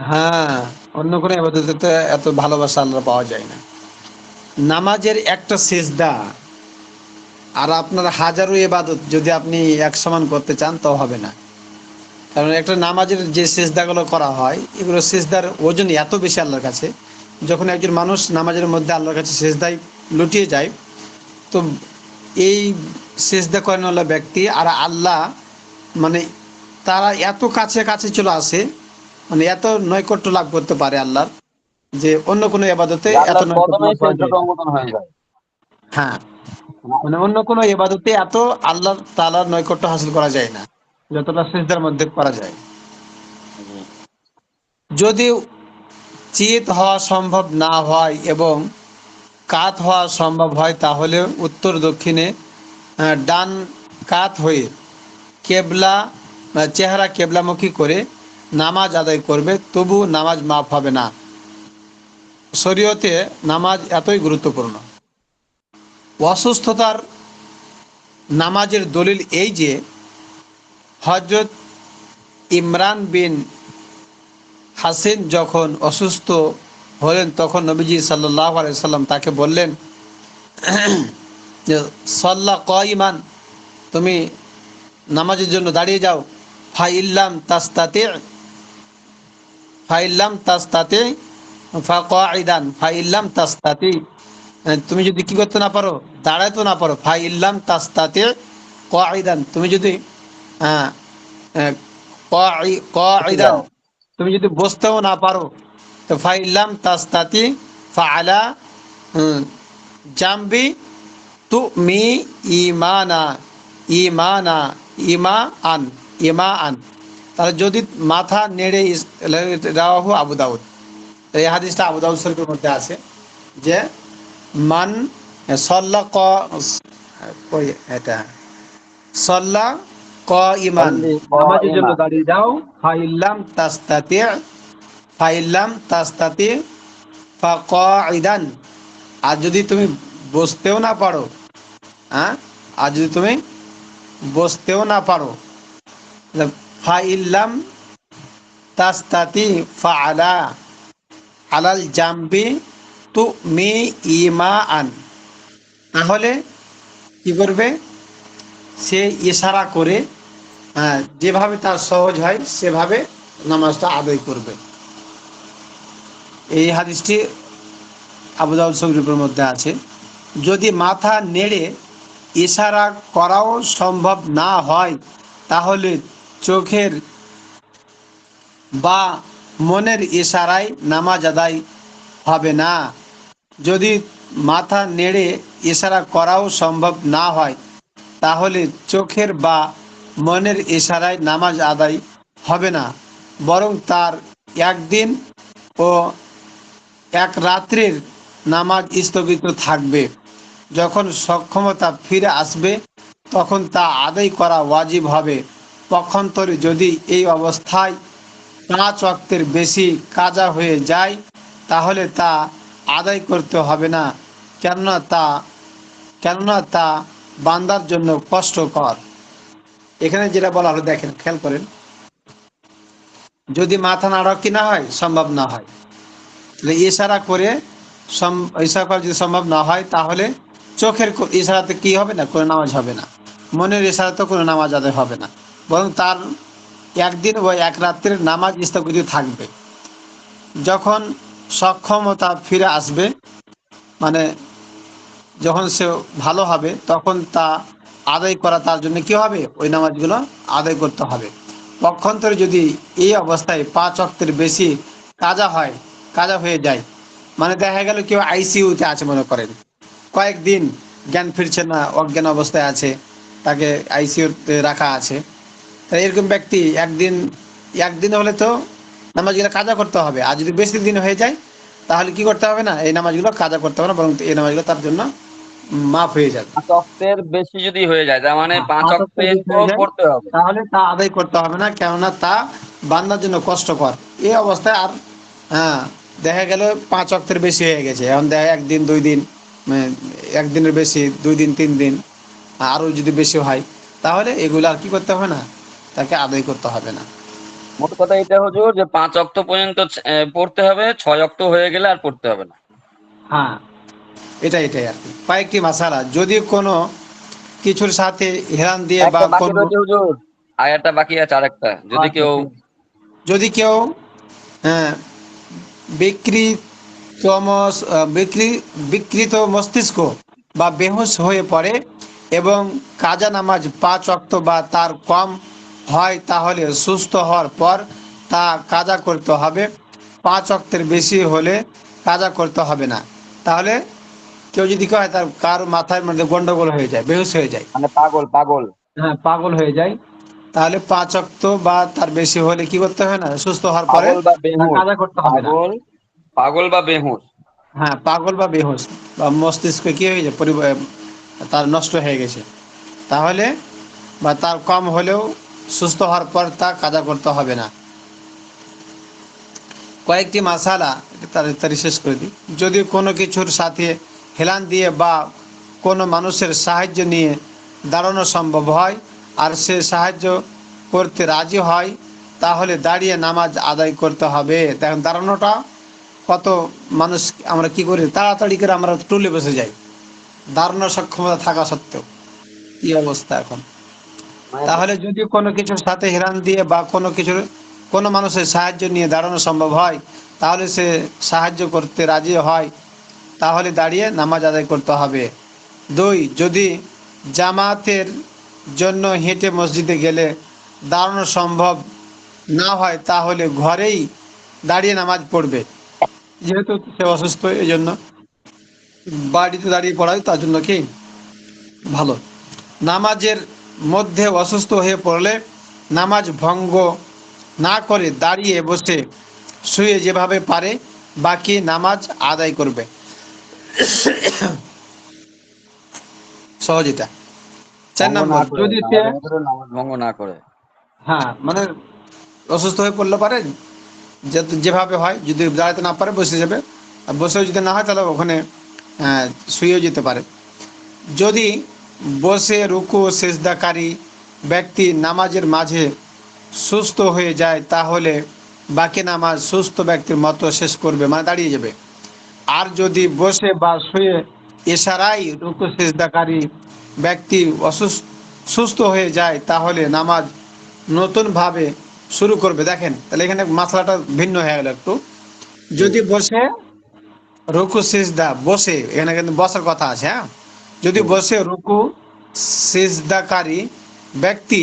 হ্যাঁ, অন্য কোনো ইবাদতে এত ভালোবাসা আল্লাহ পাওয়া যায় না। নামাজের একটা সিজদা আর আপনার হাজারো ইবাদত যদি আপনি এক সমান করতে চান তো হবে না। কারণ একটা নামাজের যে সিজদাগুলো করা হয়, এগুলো সিজদার ওজন এত বেশি আল্লাহর কাছে। যখন একজন মানুষ নামাজের মধ্যে আল্লাহর কাছে সিজদায় লুটিয়ে যায়, তো এই সিজদা করেনওয়ালা ব্যক্তি আর আল্লাহ মানে তারা এত কাছে কাছে চলে আসে, মানে এত নৈকট্য লাভ করতে পারে আল্লাহর, যে অন্য কোনো ইবাদতে যে এত আল্লাহর নৈকট্য কদমে লাভ করা যায় সেজদার না। মতন হয়ে যায়। হ্যাঁ, মানে অন্য কোনো ইবাদতে এত আল্লাহ তাআলার নৈকট্য হাসিল করা যায় না যতটা সিজদার মধ্যে করা যায়। যদি চিত হওয়া সম্ভব না হয় এবং কাত হওয়া সম্ভব হয়, তাহলে উত্তর দক্ষিণে ডান কাত হয়ে কেবলা চেহারা কেবলামুখী করে নামাজ আদায় করবে, তবু নামাজ মাফ হবে না। শরীয়তে নামাজ এতই গুরুত্বপূর্ণ। অসুস্থতার নামাজের দলিল এই যে হজরত ইমরান বিন হাসিন যখন অসুস্থ হলেন, তখন নবীজি সাল্লাল্লাহু আলাইহি সাল্লাম তাকে বললেন যে সল্লা কাইমান, তুমি নামাজের জন্য দাঁড়িয়ে যাও। ফাইল্লাম তাস্তাতি ফাইল্লাম তাস্তাতি ফাকাইদান ফাইল্লাম তাস্তাতি, তুমি যদি কি করতে না পারো, দাঁড়াইতে না পারো, ফাইল্লাম তাস্তাতে কাঈদান, তুমি যদি হ্যাঁ উঠে কাঈদান, যাও। তুমি যদি বসতেও না পারো, তো ফাইল্লাম তাস্তাতি ফাআলা জাম্বি তুমি ইমানা, ইমানা, ইমা আন, ইমা আন, তাহলে যদি মাথা নেড়ে, রাওয়াহু আবু দাউদ, এই হাদিসটা আবু দাউদ শরীফের মধ্যে আছে যে মান সল্লা ক, কই এটা, সল্লা ক ইমান, সল্লি নামাজের জন্য কাইমা। দাঁড়িয়ে যাও, ফাইল্লাম তাস্তাতি, ফাইল্লাম তাস্তাতি ফাকাইদান, আর যদি তুমি বসতেও না পারো, হ্যাঁ, আর যদি তুমি বসতেও না পারো, ফাইল্লাম তাস্তাতি ফাআলা আলাল জাম্বি তুমি ইমা আন, তাহলে কি করবে, সে ইশারা করে, যেভাবে তার সহজ হয় সেভাবে নামাজটা আদায় করবে। এই হাদিসটি আবু দাউদ শরীফের মধ্যে আছে। যদি মাথা নেড়ে ইশারা করাও সম্ভব না হয়, তাহলে চোখের বা মনের ইশারায় নামাজ আদায় হবে না। যদি মাথা নেড়ে ইশারা করাও সম্ভব না হয়, তাহলে চোখের বা মনের ইশারায় নামাজ আদায় হবে না, বরং তার একদিন ও এক রাত্রির নামাজ স্থগিত থাকবে। যখন সক্ষমতা ফিরে আসবে তখন তা আদায় করা ওয়াজিব হবে। পক্ষান্তরে যদি এই অবস্থায় 5 ওয়াক্তের বেশি কাজা হয়ে যায়, তাহলে তা আদায় করতে হবে না, কেননা তা বান্দার জন্য কষ্টকর। এখানে যেটা বলা হলো দেখেন, খেয়াল করেন, যদি মাথা নাড়া কি না হয়, সম্ভব না হয়, তাহলে ইশারা করে, ইশারা করা যদি সম্ভব না হয়, তাহলে চোখের ইশারাতে কি হবে না, কোনো নামাজ হবে না, মনের ইশারাতে কোনো নামাজ আদায় হবে না, বরং তার একদিন ও এক রাত্রের নামাজ স্থগিত থাকবে। যখন সক্ষমতা ফিরে আসবে, মানে যখন সে ভালো হবে, তখন তা আদায় করা তার জন্য কি হবে, ওই নামাজগুলো আদায় করতে হবে। পক্ষান্তরে যদি এই অবস্থায় 5 ওয়াক্তের বেশি কাজা হয়ে যায়, মানে দেখা গেল কেউ আইসিইউতে আছে, মনে করেন কয়েকদিন জ্ঞান ফিরছে না, অজ্ঞান অবস্থায় আছে, তাকে আইসিইউতে রাখা আছে, তাই এরকম ব্যক্তি একদিন হলে তো নামাজগুলো কাজা করতে হবে। আর যদি বেশি দিন হয়ে যায়, তাহলে কি করতে হবে না, এই নামাজগুলো কাজা করতে হবে না, বরং এই নামাজগুলো তার জন্য মাফ হয়ে যাবে। 5 ওয়াক্তের বেশি যদি হয়ে যায়, তার মানে 5 5 ওয়াক্ত ওয়াক্তের বেশি তো হয়ে যায়, পড়তে হবে। তাহলে তা আদায় করতে হবে না, কেননা তা বান্দার জন্য কষ্টকর। এই অবস্থায় আর দেখা গেল 5 ওয়াক্তের বেশি হয়ে গেছে, এখন দেখা একদিন 2 দিন, একদিনের বেশি, 2 দিন 3 দিন, আরো যদি বেশি হয়, তাহলে এগুলো আর কি করতে হবে না, তাকে আদায় করতে হবে না। মোট কথা এটা হুজুর যে 5 ওয়াক্ত পর্যন্ত পড়তে হবে, 6 ওয়াক্ত হয়ে গেলে আর পড়তে হবে না। হ্যাঁ, এটাই আর কি। কয়েকটি মাসালা, যদি কোনো কিছুর সাথে হেরান দিয়ে বা একটা বাকি কোনো, রয়েছে হুজুর, আয়াতটা বাকি আছে আরেকটা। যদি আচ্ছা, কেউ ঠিক আছে। যদি কেউ হ্যাঁ বিকৃত মস্তিষ্ক বা বেহুশ হয়ে পড়ে এবং কাজা নামাজ 5 ওয়াক্ত বা তার কম হয়, তাহলে সুস্থ হওয়ার পর তা কাজা করতে হবে। 5 ওয়াক্তের বেশি হলে কাজা করতে হবে না। তাহলে কেউ যদি কয় তার কারো মাথার মধ্যে গন্ডগোল হয়ে যায়, বেহুশ হয়ে যায়, মানে পাগল পাগল হ্যাঁ পাগল হয়ে যায়, তাহলে 5 ওয়াক্ত বা তার বেশি হলে কি করতে হবে না, সুস্থ হওয়ার পরে পাগল বা বেহুশ, কাজা করতে হবে না। পাগল পাগল বা বেহুশ। হ্যাঁ, পাগল বা বেহুশ বা মস্তিষ্ক কি হয়ে যায়, তার নষ্ট হয়ে গেছে, তাহলে বা তার কম হলেও সুস্থ হওয়ার পর তা কাজা করতে হবে না। কয়েকটি মাসালা তাড়াতাড়ি শেষ করে দিই। যদি কোনো কিছুর সাথে হেলান দিয়ে বা কোনো মানুষের সাহায্য নিয়ে দাঁড়ানো সম্ভব হয় আর সে সাহায্য করতে রাজি হয়, তাহলে দাঁড়িয়ে নামাজ আদায় করতে হবে। দেখেন দাঁড়ানোটা কত, মানুষ আমরা কি করি, তাড়াতাড়ি করে আমরা টুলে বসে যাই, দাঁড়ানোর সক্ষমতা থাকা সত্ত্বেও। কি অবস্থা এখন। মানে তাহলে যদি কোনো কিছুর সাথে হেলান দিয়ে বা কোনো মানুষের সাহায্য নিয়ে দাঁড়ানো সম্ভব হয়, তাহলে সে সাহায্য করতে রাজি হয় তাহলে দাঁড়িয়ে নামাজ আদায় করতে হবে। 2, যদি জামাতের জন্য হেঁটে মসজিদে গেলে দাঁড়ানো সম্ভব না হয় তাহলে ঘরেই দাঁড়িয়ে নামাজ পড়বে। যেহেতু সে অসুস্থ এই জন্য বাড়িতে দাঁড়িয়ে পড়ায় তার জন্য কি ভালো। নামাজের মধ্যে অসুস্থ হয়ে পড়লে নামাজ ভঙ্গ না করে দাঁড়িয়ে বসে শুয়ে যেভাবে পারে বাকি নামাজ আদায় করবে। সহজ এটা। 4 ভঙ্গ না নম্বর, করে, যদি সে নামাজের মধ্যে নামাজ ভঙ্গ না করে। হ্যাঁ মানে অসুস্থ হয়ে পড়লে পারে যেভাবে হয়, যদি দাঁড়াতে না পারে বসে যাবে, আর বসেও যদি না হয় তাহলে ওখানে শুয়েও যেতে পারে। যদি বসে রুকু সেজদাকারী ব্যক্তি নামাজের মাঝে সুস্থ হয়ে যায় তাহলে বাকি নামাজ সুস্থ ব্যক্তির মতো শেষ করবে, মানে দাঁড়িয়ে যাবে। আর যদি বসে বা শুয়ে ইশারায় রুকু সেজদাকারী ব্যক্তি সুস্থ হয়ে যায় তাহলে নামাজ নতুনভাবে শুরু করবে। দেখেন তাহলে এখানে মাসলাটা ভিন্ন হয়ে গেল একটু। যদি বসে রুকু সিজদা, বসে এখানে কিন্তু বসার কথা আছে, হ্যাঁ, যদি বসে রুকু সিজদাকারী ব্যক্তি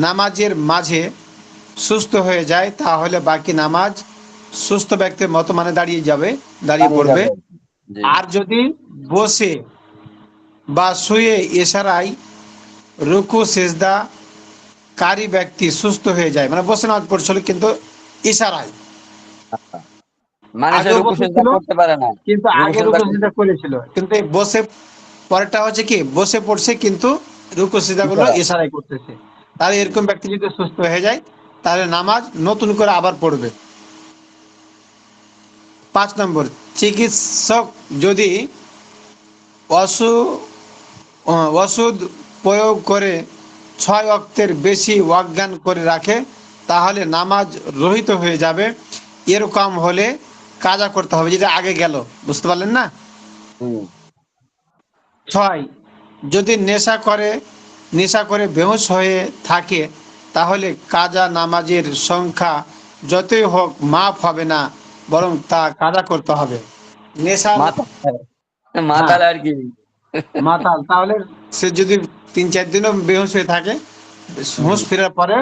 নামাজের মাঝে সুস্থ হয়ে যায় তাহলে বাকি নামাজ সুস্থ ব্যক্তির মতো, মানে দাঁড়িয়ে যাবে, দাঁড়িয়ে দাঁড়িয়ে পড়বে। যাবে। জি। আর যদি বসে বা শুয়ে ইশারায় রুকু সিজদা কারী ব্যক্তি সুস্থ হয়ে যায়, মানে বসে নামাজ পড়ছিল কিন্তু ইশারায়, মানে সে আগেও রুকু সিজদা বসেছিল করতে পারে না, কিন্তু রুকু আগে সিজদা রুকু করতে সিজদা করেছিল, কিন্তু এই বসে পরেরটা হচ্ছে কি বসে পড়ছে কিন্তু রুকু সিজদা গুলো ইশারা। ইশারায় করতেছে। তাহলে এরকম ব্যক্তি যদি সুস্থ হয়ে যায় তাহলে নামাজ নতুন করে আবার পড়বে। 5 নম্বর, চিকিৎসক যদি ওষুধ প্রয়োগ করে 6 ওয়াক্তের বেশি অজ্ঞান করে রাখে তাহলে নামাজ রহিত হয়ে যাবে। এরকম হলে কাজা করতে হবে, যেটা আগে গেল, বুঝতে পারলেন না? হুম। 6, যদি নেশা করে বেহুশ হয়ে থাকে তাহলে কাজা নামাজের সংখ্যা যতই হোক মাফ হবে না, বরং তা কাজা করতে হবে। নেশার, মাতাল, হ্যাঁ, মাতাল আর কি। মাতাল, তাহলে সে যদি 3-4 দিনও বেহুশ হয়ে থাকে, হুঁশ ফেরার পরে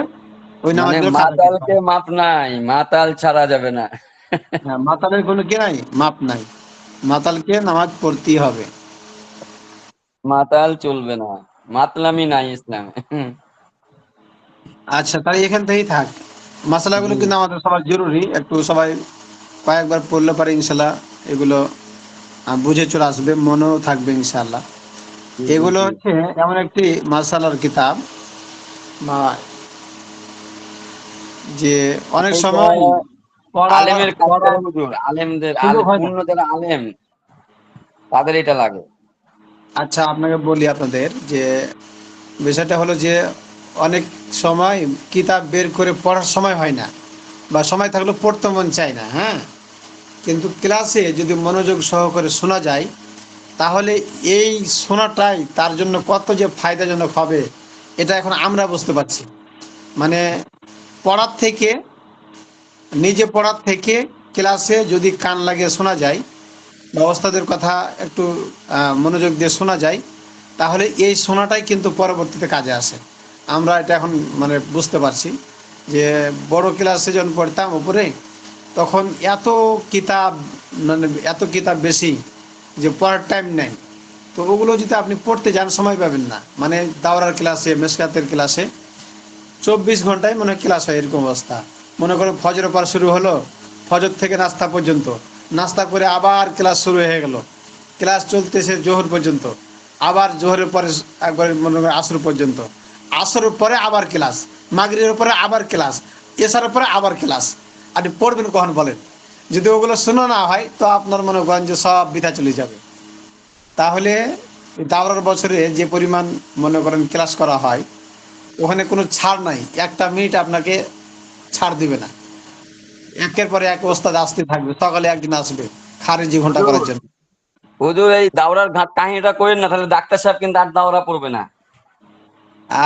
ওই মানে নামাজগুলো কাজা করতে মাতালকে হবে। মাপ নাই, মাতাল ছাড়া যাবে না। হ্যাঁ, মাতালের কোনো কি নাই, মাপ নাই, মাতালকে নামাজ পড়তেই হবে। মাতাল চলবে না, মাতলামি নাই ইসলামে। আচ্ছা, তাহলে এখান থেকেই থাক। মশলাগুলো জি, কিন্তু আমাদের সবার জরুরি, একটু সবাই কয়েকবার পড়লে পারে ইনশাল্লাহ এগুলো বুঝে চলে আসবে, মনেও থাকবে ইনশাল্লাহ। জি, জি, এগুলো জি। হচ্ছে এমন একটি মাসালার কিতাব বা যে অনেক এইটা সময় পড়া আলেমের কাজ পড়া করে হুজুর, আলেমদের সুযোগ হয় না। পূর্ণ যারা আলেম তাদের এটা লাগে। আচ্ছা, আপনাকে বলি আপনাদের যে বিষয়টা হলো যে অনেক সময় কিতাব বের করে পড়ার সময় হয় না, বা সময় থাকলেও পড়তে মন চায় না, হ্যাঁ, কিন্তু ক্লাসে যদি মনোযোগ সহকারে শোনা যায় তাহলে এই শোনাটাই তার জন্য কত যে ফায়দাজনক হবে এটা এখন আমরা বুঝতে পারছি। মানে পড়ার থেকে, নিজে পড়ার থেকে ক্লাসে যদি কান লাগিয়ে শোনা যায় বা ওস্তাদের কথা একটু মনোযোগ দিয়ে শোনা যায় তাহলে এই শোনাটাই কিন্তু পরবর্তীতে কাজে আসে। আমরা এটা এখন মানে বুঝতে পারছি যে বড় ক্লাসে যখন পড়তাম উপরে, তখন এত কিতাব, মানে এত কিতাব বেশি যে পড়ার টাইম নেই। তো ওগুলো যদি আপনি পড়তে যান সময় পাবেন না, মানে দাওরার ক্লাসে, মেশকাতের ক্লাসে 24 ঘন্টায় মনে হয় ক্লাস হয়, এরকম অবস্থা। মনে করো ফজরের পর শুরু হলো, ফজর থেকে নাস্তা পর্যন্ত, নাস্তা করে আবার ক্লাস শুরু হয়ে গেল, ক্লাস চলতেছে জোহর পর্যন্ত, আবার জোহরের পরে একবার মনে করো আসর পর্যন্ত, আসরের পরে আবার ক্লাস, মাগরিবের পরে আবার ক্লাস, এশারের পরে আবার ক্লাস। আপনি পড়বেন কখন বলেন? যদি ওগুলো শোনা না হয় তো আপনার মনে করেন যে সব বৃথা চলে যাবে। তাহলে দাওরার বছরে যে পরিমাণ মনে করেন ক্লাস করা হয় ওখানে কোনো ছাড় নাই, একটা মিনিট আপনাকে ছাড় দিবে না, একের পরে এক ওস্তাদ আসতে থাকবে, সকালে একদিন আসবে খারিজি ঘন্টা করার হুজুর, জন্য। হুজুর এই দাওরার ঘাট কাহিনীটা করেন না, তাহলে ডাক্তার সাহেব কিন্তু আর দাওরা পড়বে না।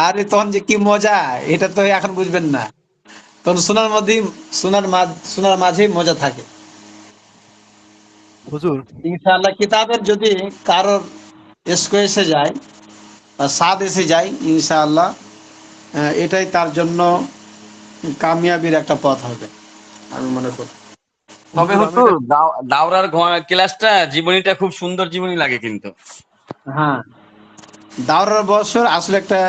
আরে তখন যে কি মজা, এটা তো এখন বুঝবেন না, তখন শোনার মধ্যেই শোনার মাঝেই মজা থাকে। হুজুর ইনশাআল্লাহ কিতাবের যদি কারোর স্কো এসে যায় বা স্বাদ এসে যায় ইনশাআল্লাহ এটাই তার জন্য কামিয়াবির একটা পথ হবে আমি মনে করি। তবে হুজুর আমি হুজুর এটা দাওরার ক্লাসটা জীবনীটা খুব সুন্দর জীবনী লাগে কিন্তু। হ্যাঁ, দাওরার বছর আসলে একটা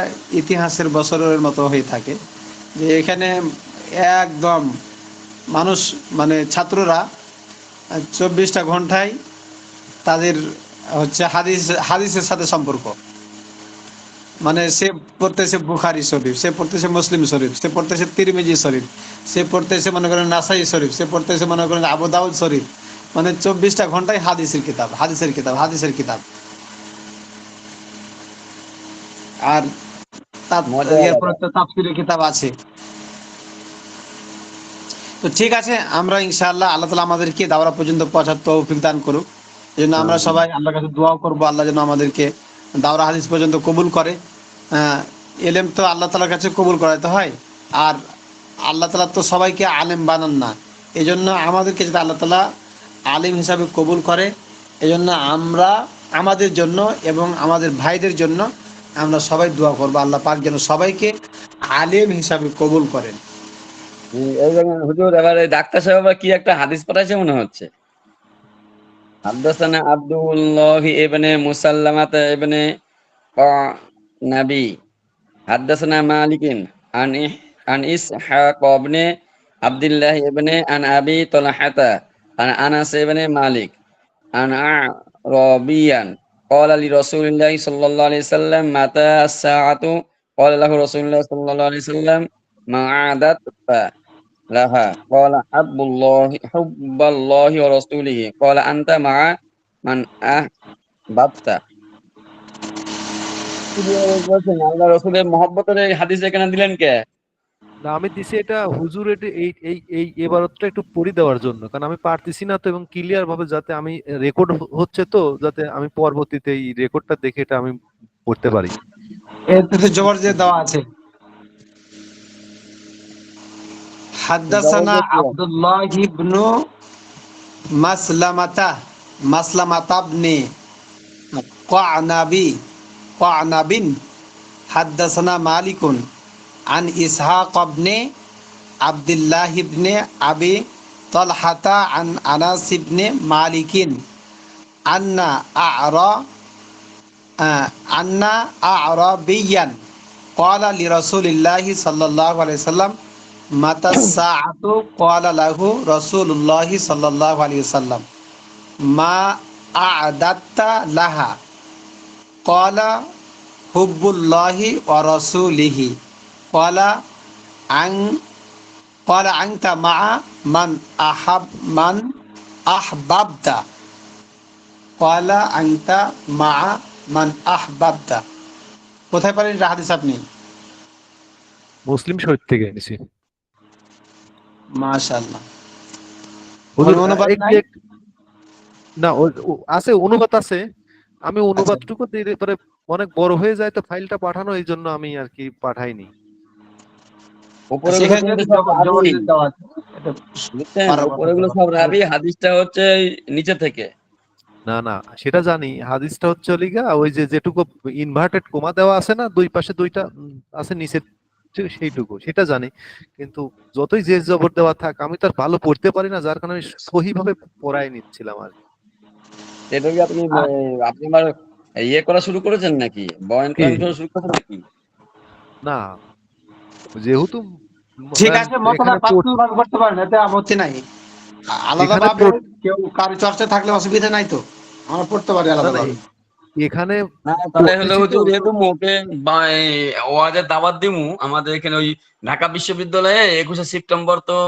ইতিহাসের বছরের মতো হয়ে থাকে, যে এখানে একদম মানুষ মানে ছাত্ররা 24টা ঘন্টায় তাদের হচ্ছে হাদিসের সাথে সম্পর্ক। মানে সে পড়তেছে বুখারী শরীফ, সে পড়তেছে মুসলিম শরীফ, সে পড়তেছে তিরমিজি শরীফ, সে পড়তেছে মনে করেন নাসাই শরীফ, সে পড়তেছে মনে করেন আবু দাউদ শরীফ। মানে 24টা ঘন্টায় হাদিসের কিতাব, হাদিসের কিতাব, হাদিসের কিতাব। আর তার মজা আলাদা। এরপরে তো তাফসীরের কিতাব আছে। তো ঠিক আছে, আমরা ইনশাআল্লাহ আল্লাহ তাআলা আমাদেরকে দাওরা পর্যন্ত পৌঁছার তৌফিক দান করুক। এই জন্য আমরা আমিন। সবাই আল্লাহর কাছে দোয়া করব, আল্লাহ যেন আমাদেরকে দাওরা হাদিস পর্যন্ত কবুল করে। এলেম তো আল্লাহ তাআলার কাছে কবুল করাতে হয়, আর আল্লাহ তাআলা তো সবাইকে আলেম বানান না। এই জন্য আমাদেরকে যদি আল্লাহ তাআলা আলিম হিসাবে কবুল করে, এই জন্য আমরা আমাদের জন্য এবং আমাদের ভাইদের জন্য আমরা সবাই দোয়া করবো, আল্লাহ পাক যেন সবাইকে আলেম হিসাবে কবুল করেন। এই দেখেন হুজুর, এবারে ডাক্তার সাহেব আবার কি একটা হাদিস পাঠাইছে মনে হচ্ছে। হাদ্দাসানা আব্দুল্লাহ ইবনে মুসাল্লামাত ইবনে নাবি হাদ্দাসানা মালিকিন আন আন ইসহাক ইবনে আব্দুল্লাহ ইবনে আন আবি তালহাতা আন আনাস ইবনে মালিক আন আরাবিয়ান قال لرسول الله صلى الله عليه وسلم متى الساعة قال له رسول الله صلى الله عليه وسلم ما عادت لها قال حب الله ورسوله قال أنت مع من أحببت বলছেন আল্লাহ রসুলের মহব্বতের এই হাদিস এখানে দিলেন কে? না, আমি দিছি এটা হুজুর এটা এই এই এই এবারতটা একটু পড়ি দেওয়ার জন্য, কারণ আমি পারতেছি না তো, এবং ক্লিয়ার ভাবে যাতে আমি রেকর্ড হচ্ছে তো, যাতে আমি পরবর্তীতে এই রেকর্ডটা দেখে এটা আমি পড়তে পারি। এতে তো জবর দিয়ে দেওয়া আছে। হাদ্দাসানা জবরদস্তি আছে। আব্দুল্লাহ ইবনু মাসলামাতা, মাসলামাতা ইবনে ক্বানাবি, ক্বানাবিন। হাদ্দাসানা মালিকুন আন ইসহাক ইবনে আব্দুল্লাহ ইবনে আবি তালহাতা আন আনাস ইবনে মালিকিন আন্না আ'রা আন্না আ'রাবিয়ান ক্বালা লিরাসূলিল্লাহি সাল্লাল্লাহু আলাইহি সাল্লাম মাতা সাআতু ক্বালা লাহু রাসূলুল্লাহি সাল্লাল্লাহু আলাইহি সাল্লাম মা আ'দাত্তা লাহা ক্বালা হুব্বুল্লাহি ওয়া রাসূলিহি ক্বালা আন ক্বালা আনতা মা মান আহবাবতা ক্বালা আনতা মা মান আহবাবতা। কোথায় পারেন এটা হাদিস আপনি? মুসলিম শরীফ থেকে এনেছি মাশাআল্লাহ। হুজুর। অনুবাদ নাই? না, আছে অনুবাদ আছে, আমি আচ্ছা, অনুবাদটুকু দিলে পরে অনেক বড় হয়ে যায় তো ফাইলটা পাঠানো, এই জন্য আমি আর কি পাঠাইনি। উপরেগুলো সেখানে কিন্তু যদি সব জবর রাবি, দিয়ে দেওয়া আছে, এটা বুঝছেন? পারার কথা উপরেগুলো বলা। সব রাবি, হাদিসটা হচ্ছে ওই নিচে থেকে। না না, সেটা জানি, হাদিসটা হচ্ছে লিগা ওই যে যেটুকু ইনভার্টেড কোমা দেওয়া আছে না, দুই পাশে দুইটা আছে নিচে, সেইটুকু সেটা জানি। কিন্তু যতই যে জবর দেওয়া থাক, আমি তো আর ভালো পড়তে পারি না, যার কারণে আমি সহি ভাবে পড়াই নিচ্ছিলাম আর কি। এটা কি আপনি আপনি আবার ইয়ে করা শুরু করেছেন নাকি, বয়ান কি? করা শুরু করেছেন নাকি? না, যেহেতু ঠিক আছে, মতটা এখানে পার্সোনাল ভাবে করতে পারেন, এতে আপত্তি নাই। আলাদা এখানে ভাবে কেউ কারো চর্চা থাকলে অসুবিধা নাই তো, আমরা পড়তে পারি না আলাদা না, ভাবে। না এখানে তাহলে হলো পড়তেছি তো। হুজুর, যেহেতু মোকে ওয়াজের দাওয়াত দিমু আমাদের এখানে ওই ঢাকা বিশ্ববিদ্যালয়ে 21শে সেপ্টেম্বর তো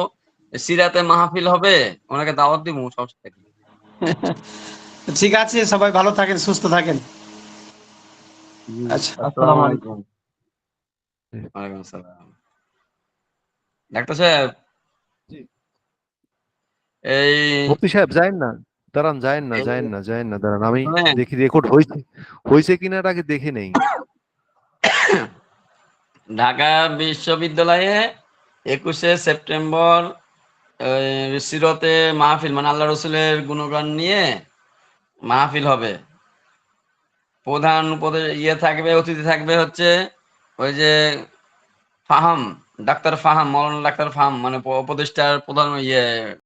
সিরাতে মাহফিল হবে, ওনাকে দাওয়াত দিমু সমস্যা কি? ঠিক আছে, সবাই ভালো থাকেন, সুস্থ থাকেন। জি, আচ্ছা, আসসালামু আসসালামু আলাইকুম। আলাইকুম। ওয়ালাইকুম আসসালাম। ডাক্তার সাহেব, জি। এই মুফতি সাহেব যায়েন না, দাঁড়ান, এই যায়েন না, দাঁড়ান, আমি শুনেন, দেখি রেকর্ড হয়েছে হয়েছে কিনা এর আগে দেখে নেই। ঢাকা বিশ্ববিদ্যালয়ে 21শে সেপ্টেম্বর সিরতে মাহফিল মানে আল্লাহ রসুলের গুণগান নিয়ে মাহফিল হবে। প্রধান থাকবে, অতিথি থাকবে হচ্ছে ওই যে ফাহাম, ডাক্তার ফাহাম, মৌলানা ডাক্তার ফাহাম, মানে উপদেষ্টার প্রধান